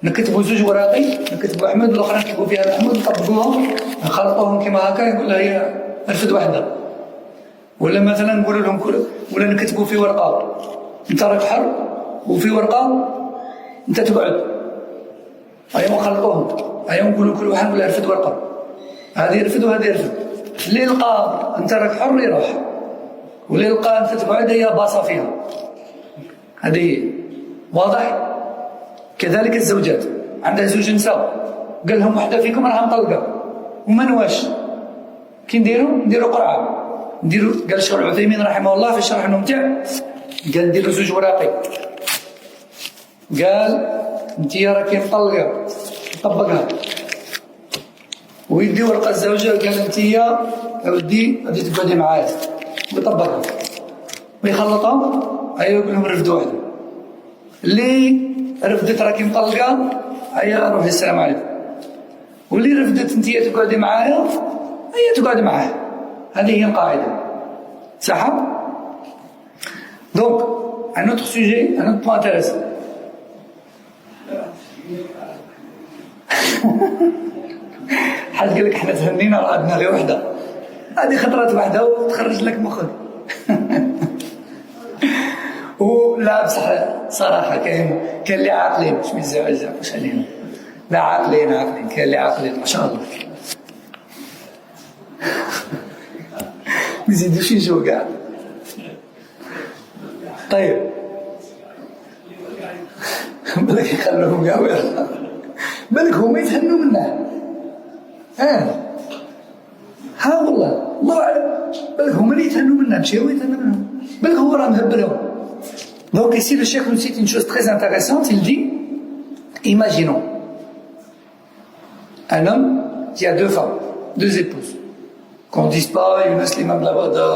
نكتبوا زوج وراقي، نكتبوا أحمد والأخرى نكتبوا فيها محمود، نطبقوهم نخلطوهم كما هكا، يقول لها هي رفد واحدة. ولا مثلا نقول لهم ولا نكتبوا في ورقة أنت راك حر، وفي ورقة أنت تقعد، أيام نخلطوهم، أيام نقولوا كل واحد ولا يرفد ورقة، هذه يرفد وهذه يرفد، اللي يلقى أنت راك حر يروح، واللي يلقى أنت تقعد هي باصة فيها. هذه واضح. كذلك الزوجات عندها زوج نساء، قال لهم واحدة فيكم راها مطلقة وما نواش، كي نديروا قرعة، قال الشيخ العثيمين رحمه الله في الشرح الممتع، قال نديروا زوج وراقي، قال انتي راكي مطلقة طبقها، ويدي ورقة الزوجة قال انتي يا ودي غادي تقعدي معايا ويطبقها ويخلطهم. أيوة يقول لهم رفدوا واحدة، اللي رفدت راكي مطلقة أيوة روحي السلام عليكم، واللي رفدت انتي تقعدي معايا أيوة تقعدي معايا. هذه هي القاعدة. صح؟ Donc, un autre sujet, un autre point intéressant. حد قال لك احنا تهنينا وعندنا غير وحده، هذه خطرات وحده وتخرج لك مخك. ولا بصح صراحه كاين اللي عاقلين، مش مزعج واش علينا، لا عاقلين كاين اللي عاقلين ما شاء الله، ما يزيدوش يجوا كاع. طيب بالك يخلوهم كاع، بالك هما يتهنوا منا. ها والله الله أعلم، بالك هما اللي يتهنوا منا ماشي هو يتهنى منهم، بالك هو راه مهبلهم. Donc ici le cheikh nous cite une chose très intéressante, il dit, imaginons un homme qui a deux femmes, deux épouses, qu'on ne dise pas, l'imam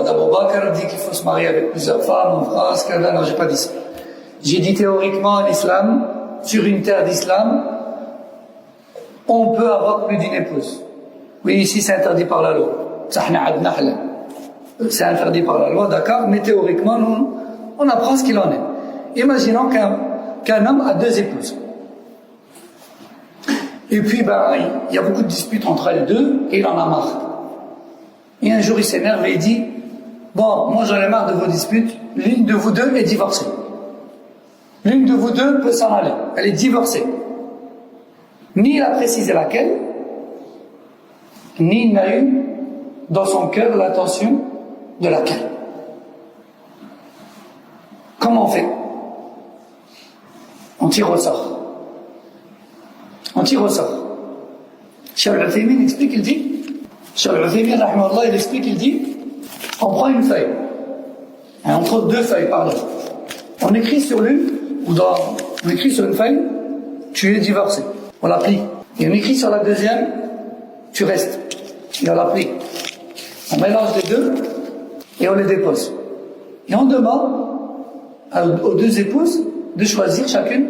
d'Abou Bakr dit qu'il faut se marier avec plusieurs femmes en France, Canada, non j'ai pas dit ça. J'ai dit théoriquement en islam, sur une terre d'islam, on peut avoir plus d'une épouse. Oui, ici c'est interdit par la loi. C'est interdit par la loi, d'accord, mais théoriquement, nous, on apprend ce qu'il en est. Imaginons qu'un homme a deux épouses. Et puis, il y a beaucoup de disputes entre les deux, et il en a marre. Et un jour, il s'énerve et il dit, bon, moi j'en ai marre de vos disputes, l'une de vous deux est divorcée. L'une de vous deux peut s'en aller, elle est divorcée. Ni il a précisé laquelle, ni il n'a eu dans son cœur l'attention de laquelle. Comment on fait? On tire au sort. On tire au sort. Cheikh Al-Uthaymin explique, il dit, Cheikh Al-Uthaymin, rahimahullah, il explique, il dit, on prend une feuille, et on trouve deux feuilles, pardon. On écrit sur l'une, on écrit sur une feuille, tu es divorcé. On la plie. Et on écrit sur la deuxième, tu restes. Et on la plie. On mélange les deux, et on les dépose. Et on demande aux deux épouses de choisir chacune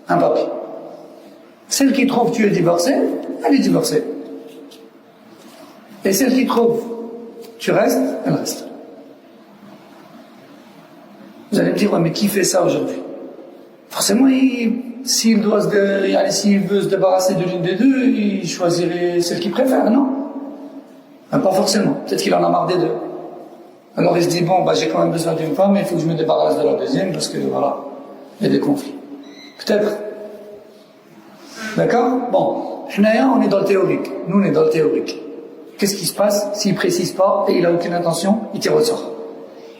un papier. Celle qui trouve tu es divorcé, elle est divorcée. Et celle qui trouve tu restes, elle reste. Vous allez me dire, ouais, mais qui fait ça aujourd'hui? Forcément, s'il veut se débarrasser de l'une des deux, il choisirait celle qu'il préfère, non? Ben, pas forcément. Peut-être qu'il en a marre des deux. Alors il se dit, bon, j'ai quand même besoin d'une femme, mais il faut que je me débarrasse de la deuxième, parce que voilà, il y a des conflits. Peut-être. D'accord? Bon, on est dans le théorique. Nous, on est dans le théorique. Qu'est-ce qui se passe s'il ne précise pas et il n'a aucune intention, il tire au sort.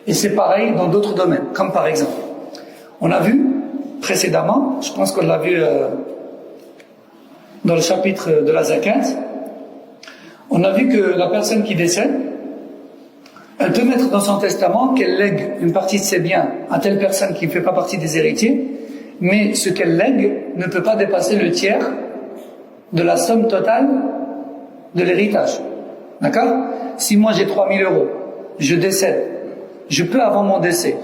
Et c'est pareil dans d'autres domaines, comme par exemple, on a vu précédemment, je pense qu'on l'a vu dans le chapitre de la zakat, on a vu que la personne qui décède, elle peut mettre dans son testament qu'elle lègue une partie de ses biens à telle personne qui ne fait pas partie des héritiers, mais ce qu'elle lègue ne peut pas dépasser le tiers de la somme totale de l'héritage. D'accord? Si moi j'ai 3 000 euros je décède, je peux avant mon décès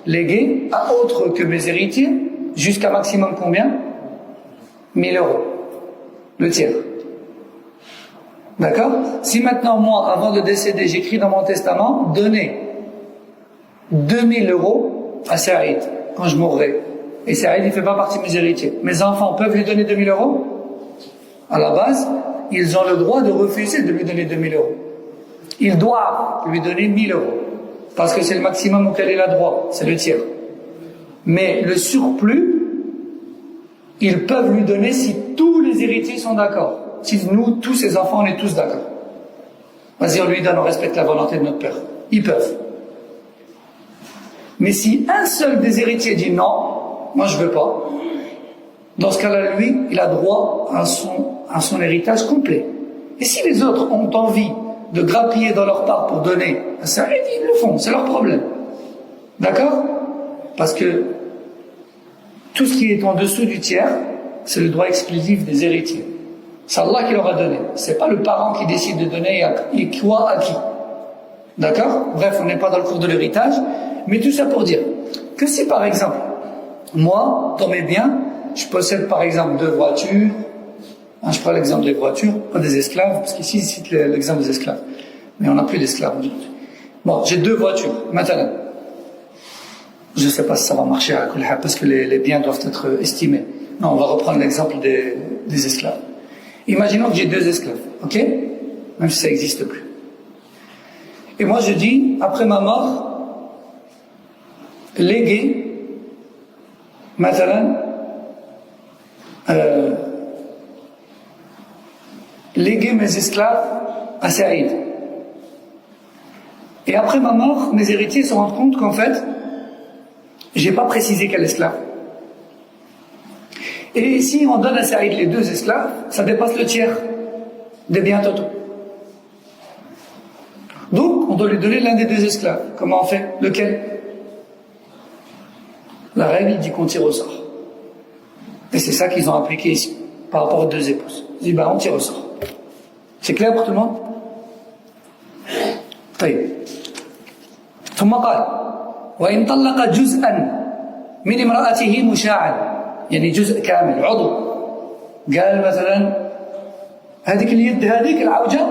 léguer à autre que mes héritiers jusqu'à maximum combien? 1000 euros, le tiers. D'accord? Si maintenant moi, avant de décéder, j'écris dans mon testament, donnez 2000 euros à Saïd quand je mourrai, et Saïd il ne fait pas partie de mes héritiers, mes enfants peuvent lui donner 2000 euros? À la base, ils ont le droit de refuser de lui donner 2000 euros. Ils doivent lui donner 1000 euros. Parce que c'est le maximum auquel il a droit, c'est le tiers. Mais le surplus, ils peuvent lui donner si tous les héritiers sont d'accord. Si nous, tous ses enfants, on est tous d'accord. Vas-y, on lui donne, on respecte la volonté de notre père. Ils peuvent. Mais si un seul des héritiers dit non, moi je veux pas, dans ce cas-là, lui, il a droit à son héritage complet. Et si les autres ont envie de grappiller dans leur part pour donner à Saïd, ils le font, c'est leur problème. D'accord? Parce que tout ce qui est en dessous du tiers, c'est le droit exclusif des héritiers. C'est Allah qui leur a donné. C'est pas le parent qui décide de donner et quoi à qui. D'accord? Bref, on n'est pas dans le cours de l'héritage, mais tout ça pour dire que si par exemple, moi, dans mes biens, je possède par exemple 2 voitures, je prends l'exemple des voitures, pas des esclaves, parce qu'ici, il cite l'exemple des esclaves. Mais on n'a plus d'esclaves aujourd'hui. Bon, j'ai 2 voitures, maintenant. Je ne sais pas si ça va marcher à Kulha, parce que les biens doivent être estimés. Non, on va reprendre l'exemple des esclaves. Imaginons que j'ai 2 esclaves, ok? Même si ça n'existe plus. Et moi, je dis, après ma mort, léguer, maintenant, léguer mes esclaves à Saïd. Et après ma mort, mes héritiers se rendent compte qu'en fait, j'ai pas précisé quel esclave. Et si on donne à Saïd les 2 esclaves, ça dépasse le tiers des biens totaux. Donc, on doit lui donner l'un des 2 esclaves. Comment on fait? Lequel? La règle dit qu'on tire au sort. Et c'est ça qu'ils ont appliqué ici, par rapport aux 2 épouses. Ils disent, on tire au sort. C'est clair pour tout le monde? طيب ثم قال وإن طلق جزءا من امرأته مشاعا يعني جزء كامل عضو قال مثلا هذيك اليد هذيك العوجة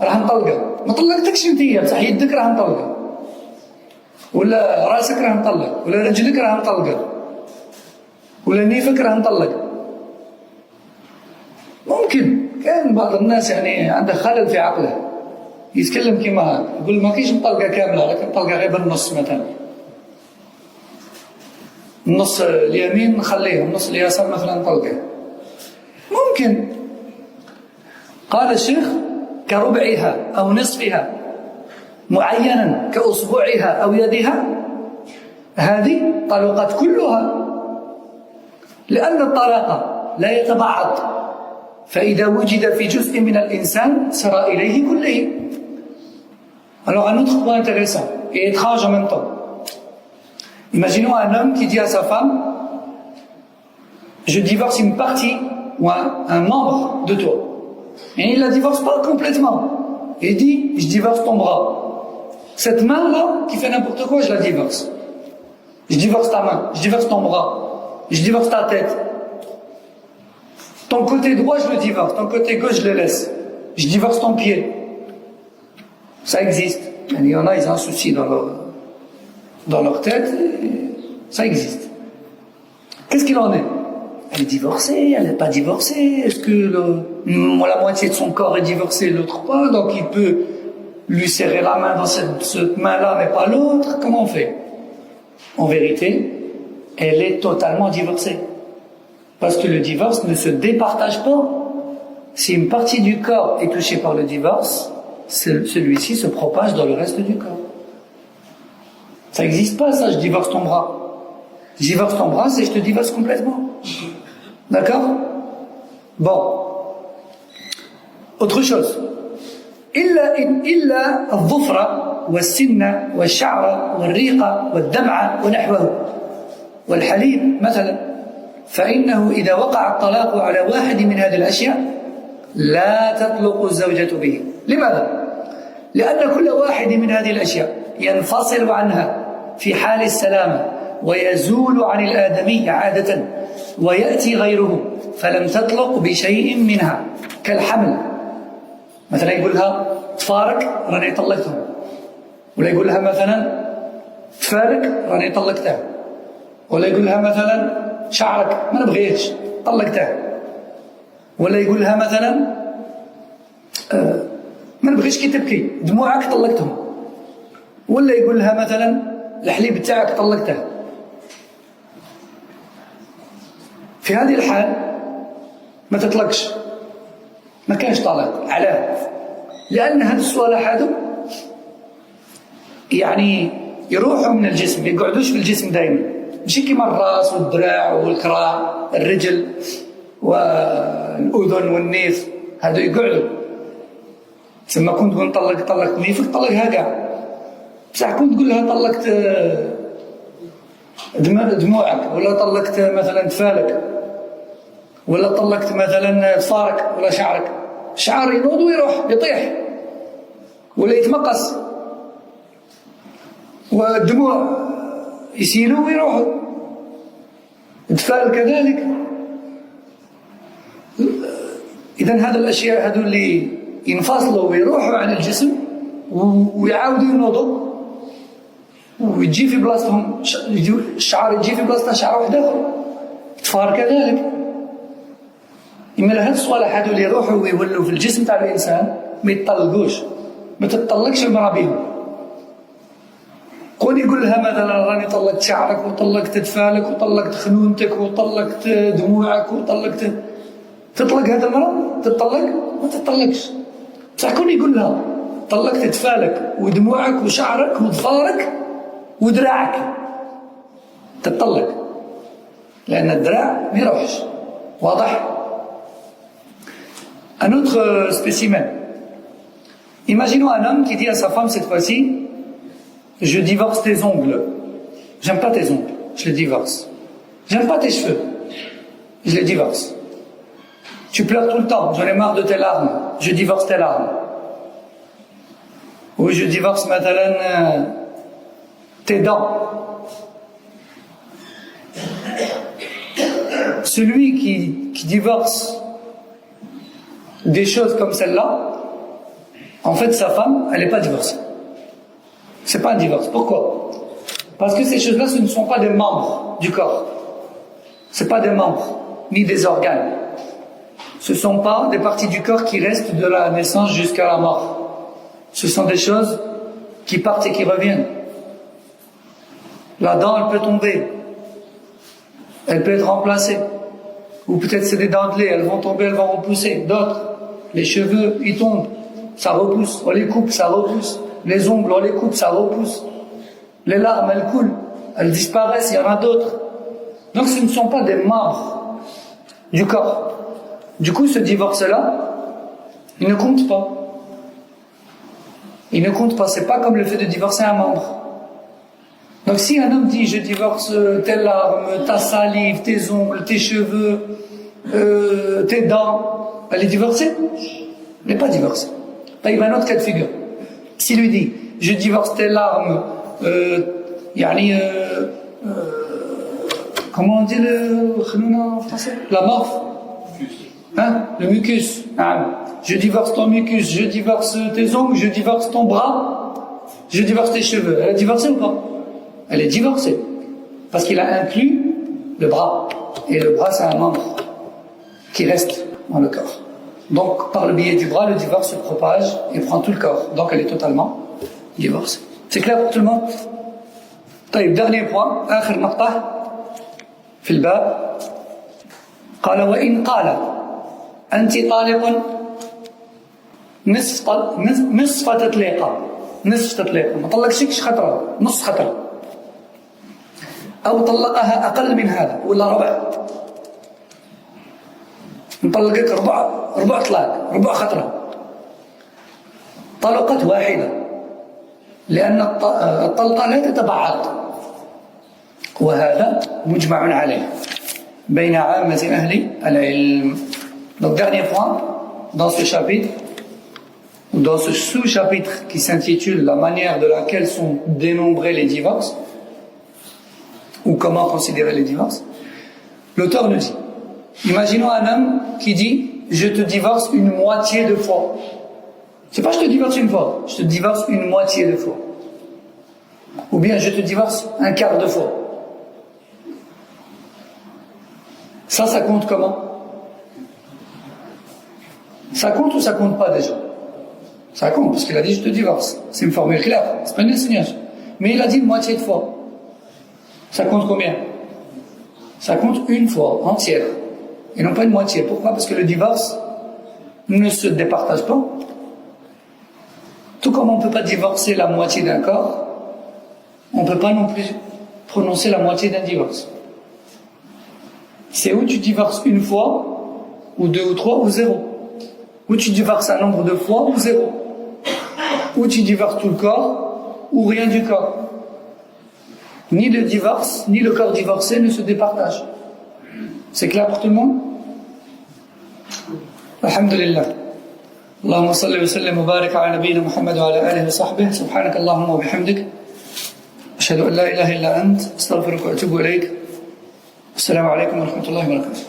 راح نطلقها ما طلقتكش انت بصح يدك راح نطلقها ولا راسك راح نطلق ولا رجلك راح نطلقها ولا نيفك راح نطلق ممكن كان بعض الناس يعني عنده خلل في عقله يتكلم كما يقول ما كاينش مطلقه كامله لكن مطلقه غير بالنص مثلا النص اليمين نخليه النص اليسار مثلا نطلقه ممكن قال الشيخ كربعها او نصفها معينا كاصبعها او يدها هذه طلقت كلها لان الطلاق لا يتبعض فإذا وجد في جزء من الإنسان سرى إليه كله. Alors un autre point intéressant et étrange en même temps. Imaginons un homme qui dit à sa femme, je divorce une partie ou un membre de toi. Et il ne la divorce pas complètement. Il dit, je divorce ton bras. Cette main-là qui fait n'importe quoi, je la divorce. Je divorce ta main, je divorce ton bras, je divorce ta tête. Ton côté droit, je le divorce. Ton côté gauche, je le laisse. Je divorce ton pied. Ça existe. Il y en a, ils ont un souci dans leur tête. Ça existe. Qu'est-ce qu'il en est? Elle est divorcée, elle n'est pas divorcée. Est-ce que la moitié de son corps est divorcée, l'autre pas? Donc il peut lui serrer la main dans cette main-là, mais pas l'autre. Comment on fait? En vérité, elle est totalement divorcée. Parce que le divorce ne se départage pas. Si une partie du corps est touchée par le divorce, celui-ci se propage dans le reste du corps. Ça n'existe pas ça, je divorce ton bras. Je divorce ton bras, c'est je te divorce complètement. D'accord? Bon. Autre chose. إلا الظفر والسن والشعر والريق والدمع ونحوه والحليب مثلا فإنه إذا وقع الطلاق على واحد من هذه الأشياء لا تطلق الزوجة به. لماذا؟ لأن كل واحد من هذه الأشياء ينفصل عنها في حال السلامة ويزول عن الآدمي عادة ويأتي غيره، فلم تطلق بشيء منها كالحمل. مثلا يقول لها تفارق راني طلقتهم، ولا يقول لها مثلا تفارق راني طلقتها، ولا يقول لها مثلا شعرك ما نبغيتش طلقتها، ولا يقول لها مثلا ما نبغيش كي تبكي دموعك طلقتهم، ولا يقول لها مثلا الحليب تاعك طلقته. في هذه الحال ما تطلقش، ما كانش طلاق. علاه؟ لأن هذا الصوالح هذو يعني يروحوا من الجسم، ما يقعدوش في الجسم دائما، ماشي كيما الراس والذراع والكراع الرجل والأذن والنيف، هذو يقعدوا. تسمى كنت تقول طلق نيفك طلقها كاع، بصح كنت تقول لها طلقت دموعك، ولا طلقت مثلا تفالك، ولا طلقت مثلا ظفارك ولا شعرك، الشعر ينوض ويروح يطيح ولا يتمقص، والدموع يسيلوا ويروحوا، الدفال كذلك. إذن هذا الأشياء هذو اللي ينفصلوا ويروحوا عن الجسم ويعاودوا ينوضوا ويجي في بلاصتهم الشعر، يجي في بلاصته شعر واحد آخر، الدفار كذلك. إما هاد الصوالح هذو اللي يروحوا ويولوا في الجسم تاع الإنسان ما يتطلقوش، ما تتطلقش المرأة بهم. قول يقول لها مثلا راني طلقت شعرك وطلقت دفالك وطلقت خنونتك وطلقت دموعك وطلقت، تطلق هذا المرأة؟ تتطلق؟ ما تتطلقش. بصح كون يقول لها طلقت دفالك ودموعك وشعرك وظفارك ودراعك، تتطلق، لأن الدراع ما يروحش. واضح؟ Un autre spécimen. Imaginons un homme qui dit à sa femme cette fois-ci: je divorce tes ongles. J'aime pas tes ongles, je les divorce. J'aime pas tes cheveux, je les divorce. Tu pleures tout le temps, j'en ai marre de tes larmes, je divorce tes larmes. Ou je divorce maintenant tes dents. Celui qui divorce des choses comme celle-là, en fait sa femme, elle n'est pas divorcée. C'est pas un divorce. Pourquoi? Parce que ces choses-là, ce ne sont pas des membres du corps. Ce ne sont pas des membres, ni des organes. Ce ne sont pas des parties du corps qui restent de la naissance jusqu'à la mort. Ce sont des choses qui partent et qui reviennent. La dent, elle peut tomber. Elle peut être remplacée. Ou peut-être c'est des dents de lait, elles vont tomber, elles vont repousser. D'autres, les cheveux, ils tombent, ça repousse. On les coupe, ça repousse. Les ongles, on les coupe, ça repousse. Les larmes, elles coulent, elles disparaissent, il y en a d'autres. Donc ce ne sont pas des membres du corps. Du coup, ce divorce-là, il ne compte pas. Il ne compte pas, c'est pas comme le fait de divorcer un membre. Donc si un homme dit: je divorce tes larmes, ta salive, tes ongles, tes cheveux, tes dents, elle est divorcée? Elle n'est pas divorcée. Il y a un autre cas de figure. S'il lui dit: je divorce tes larmes, comment on dit le khnouna en français? La morphe, hein? Le mucus. Je divorce ton mucus, je divorce tes ongles, je divorce ton bras, je divorce tes cheveux. Elle est divorcée ou pas? Elle est divorcée. Parce qu'il a inclus le bras. Et le bras, c'est un membre qui reste dans le corps. Donc, par le biais du bras, le divorce se propage et prend tout le corps. Donc, elle est totalement divorcée. C'est clair pour tout le monde? طيب, dernier point, آخر نقطة في الباب. قال: وإن قال أنت طالق نصف تطليقة. نصف تطليقة, ما طلقشكش خطرة, نص خطرة. أو طلقها أقل من هذا ولا ربع. نطلقك ربع طلاق, ربع خطرة. طلقت واحدة, لأن الطلقة لا تتبعض, وهذا مجمع عليه بين عامة أهل العلم. Donc dernier point dans ce chapitre, Dans ce sous-chapitre qui s'intitule La manière de laquelle sont dénombrés les divorces, ou comment considérer les divorces, l'auteur nous dit, imaginons un homme qui dit « Je te divorce une moitié de fois ». C'est pas « Je te divorce une fois », je te divorce une moitié de fois. Ou bien « Je te divorce un quart de fois ». Ça compte comment? Ça compte ou ça compte pas déjà? Ça compte, parce qu'il a dit « Je te divorce ». C'est une formule claire, c'est pas une assignation. Mais il a dit une moitié de fois. Ça compte combien? Ça compte une fois, entière. Et non pas une moitié. Pourquoi? Parce que le divorce ne se départage pas. Tout comme on ne peut pas divorcer la moitié d'un corps, on ne peut pas non plus prononcer la moitié d'un divorce. C'est où tu divorces une fois, ou deux ou trois, ou zéro. Ou tu divorces un nombre de fois, ou zéro. Ou tu divorces tout le corps, ou rien du corps. Ni le divorce, ni le corps divorcé ne se départagent. C'est clair pour tout le monde? Alhamdulillah. اللهم صل وسلم وبارك على نبينا محمد وعلى آله وصحبه سبحانك اللهم وبحمدك أشهد أن لا إله إلا أنت أستغفرك وأتوب إليك السلام عليكم ورحمة الله وبركاته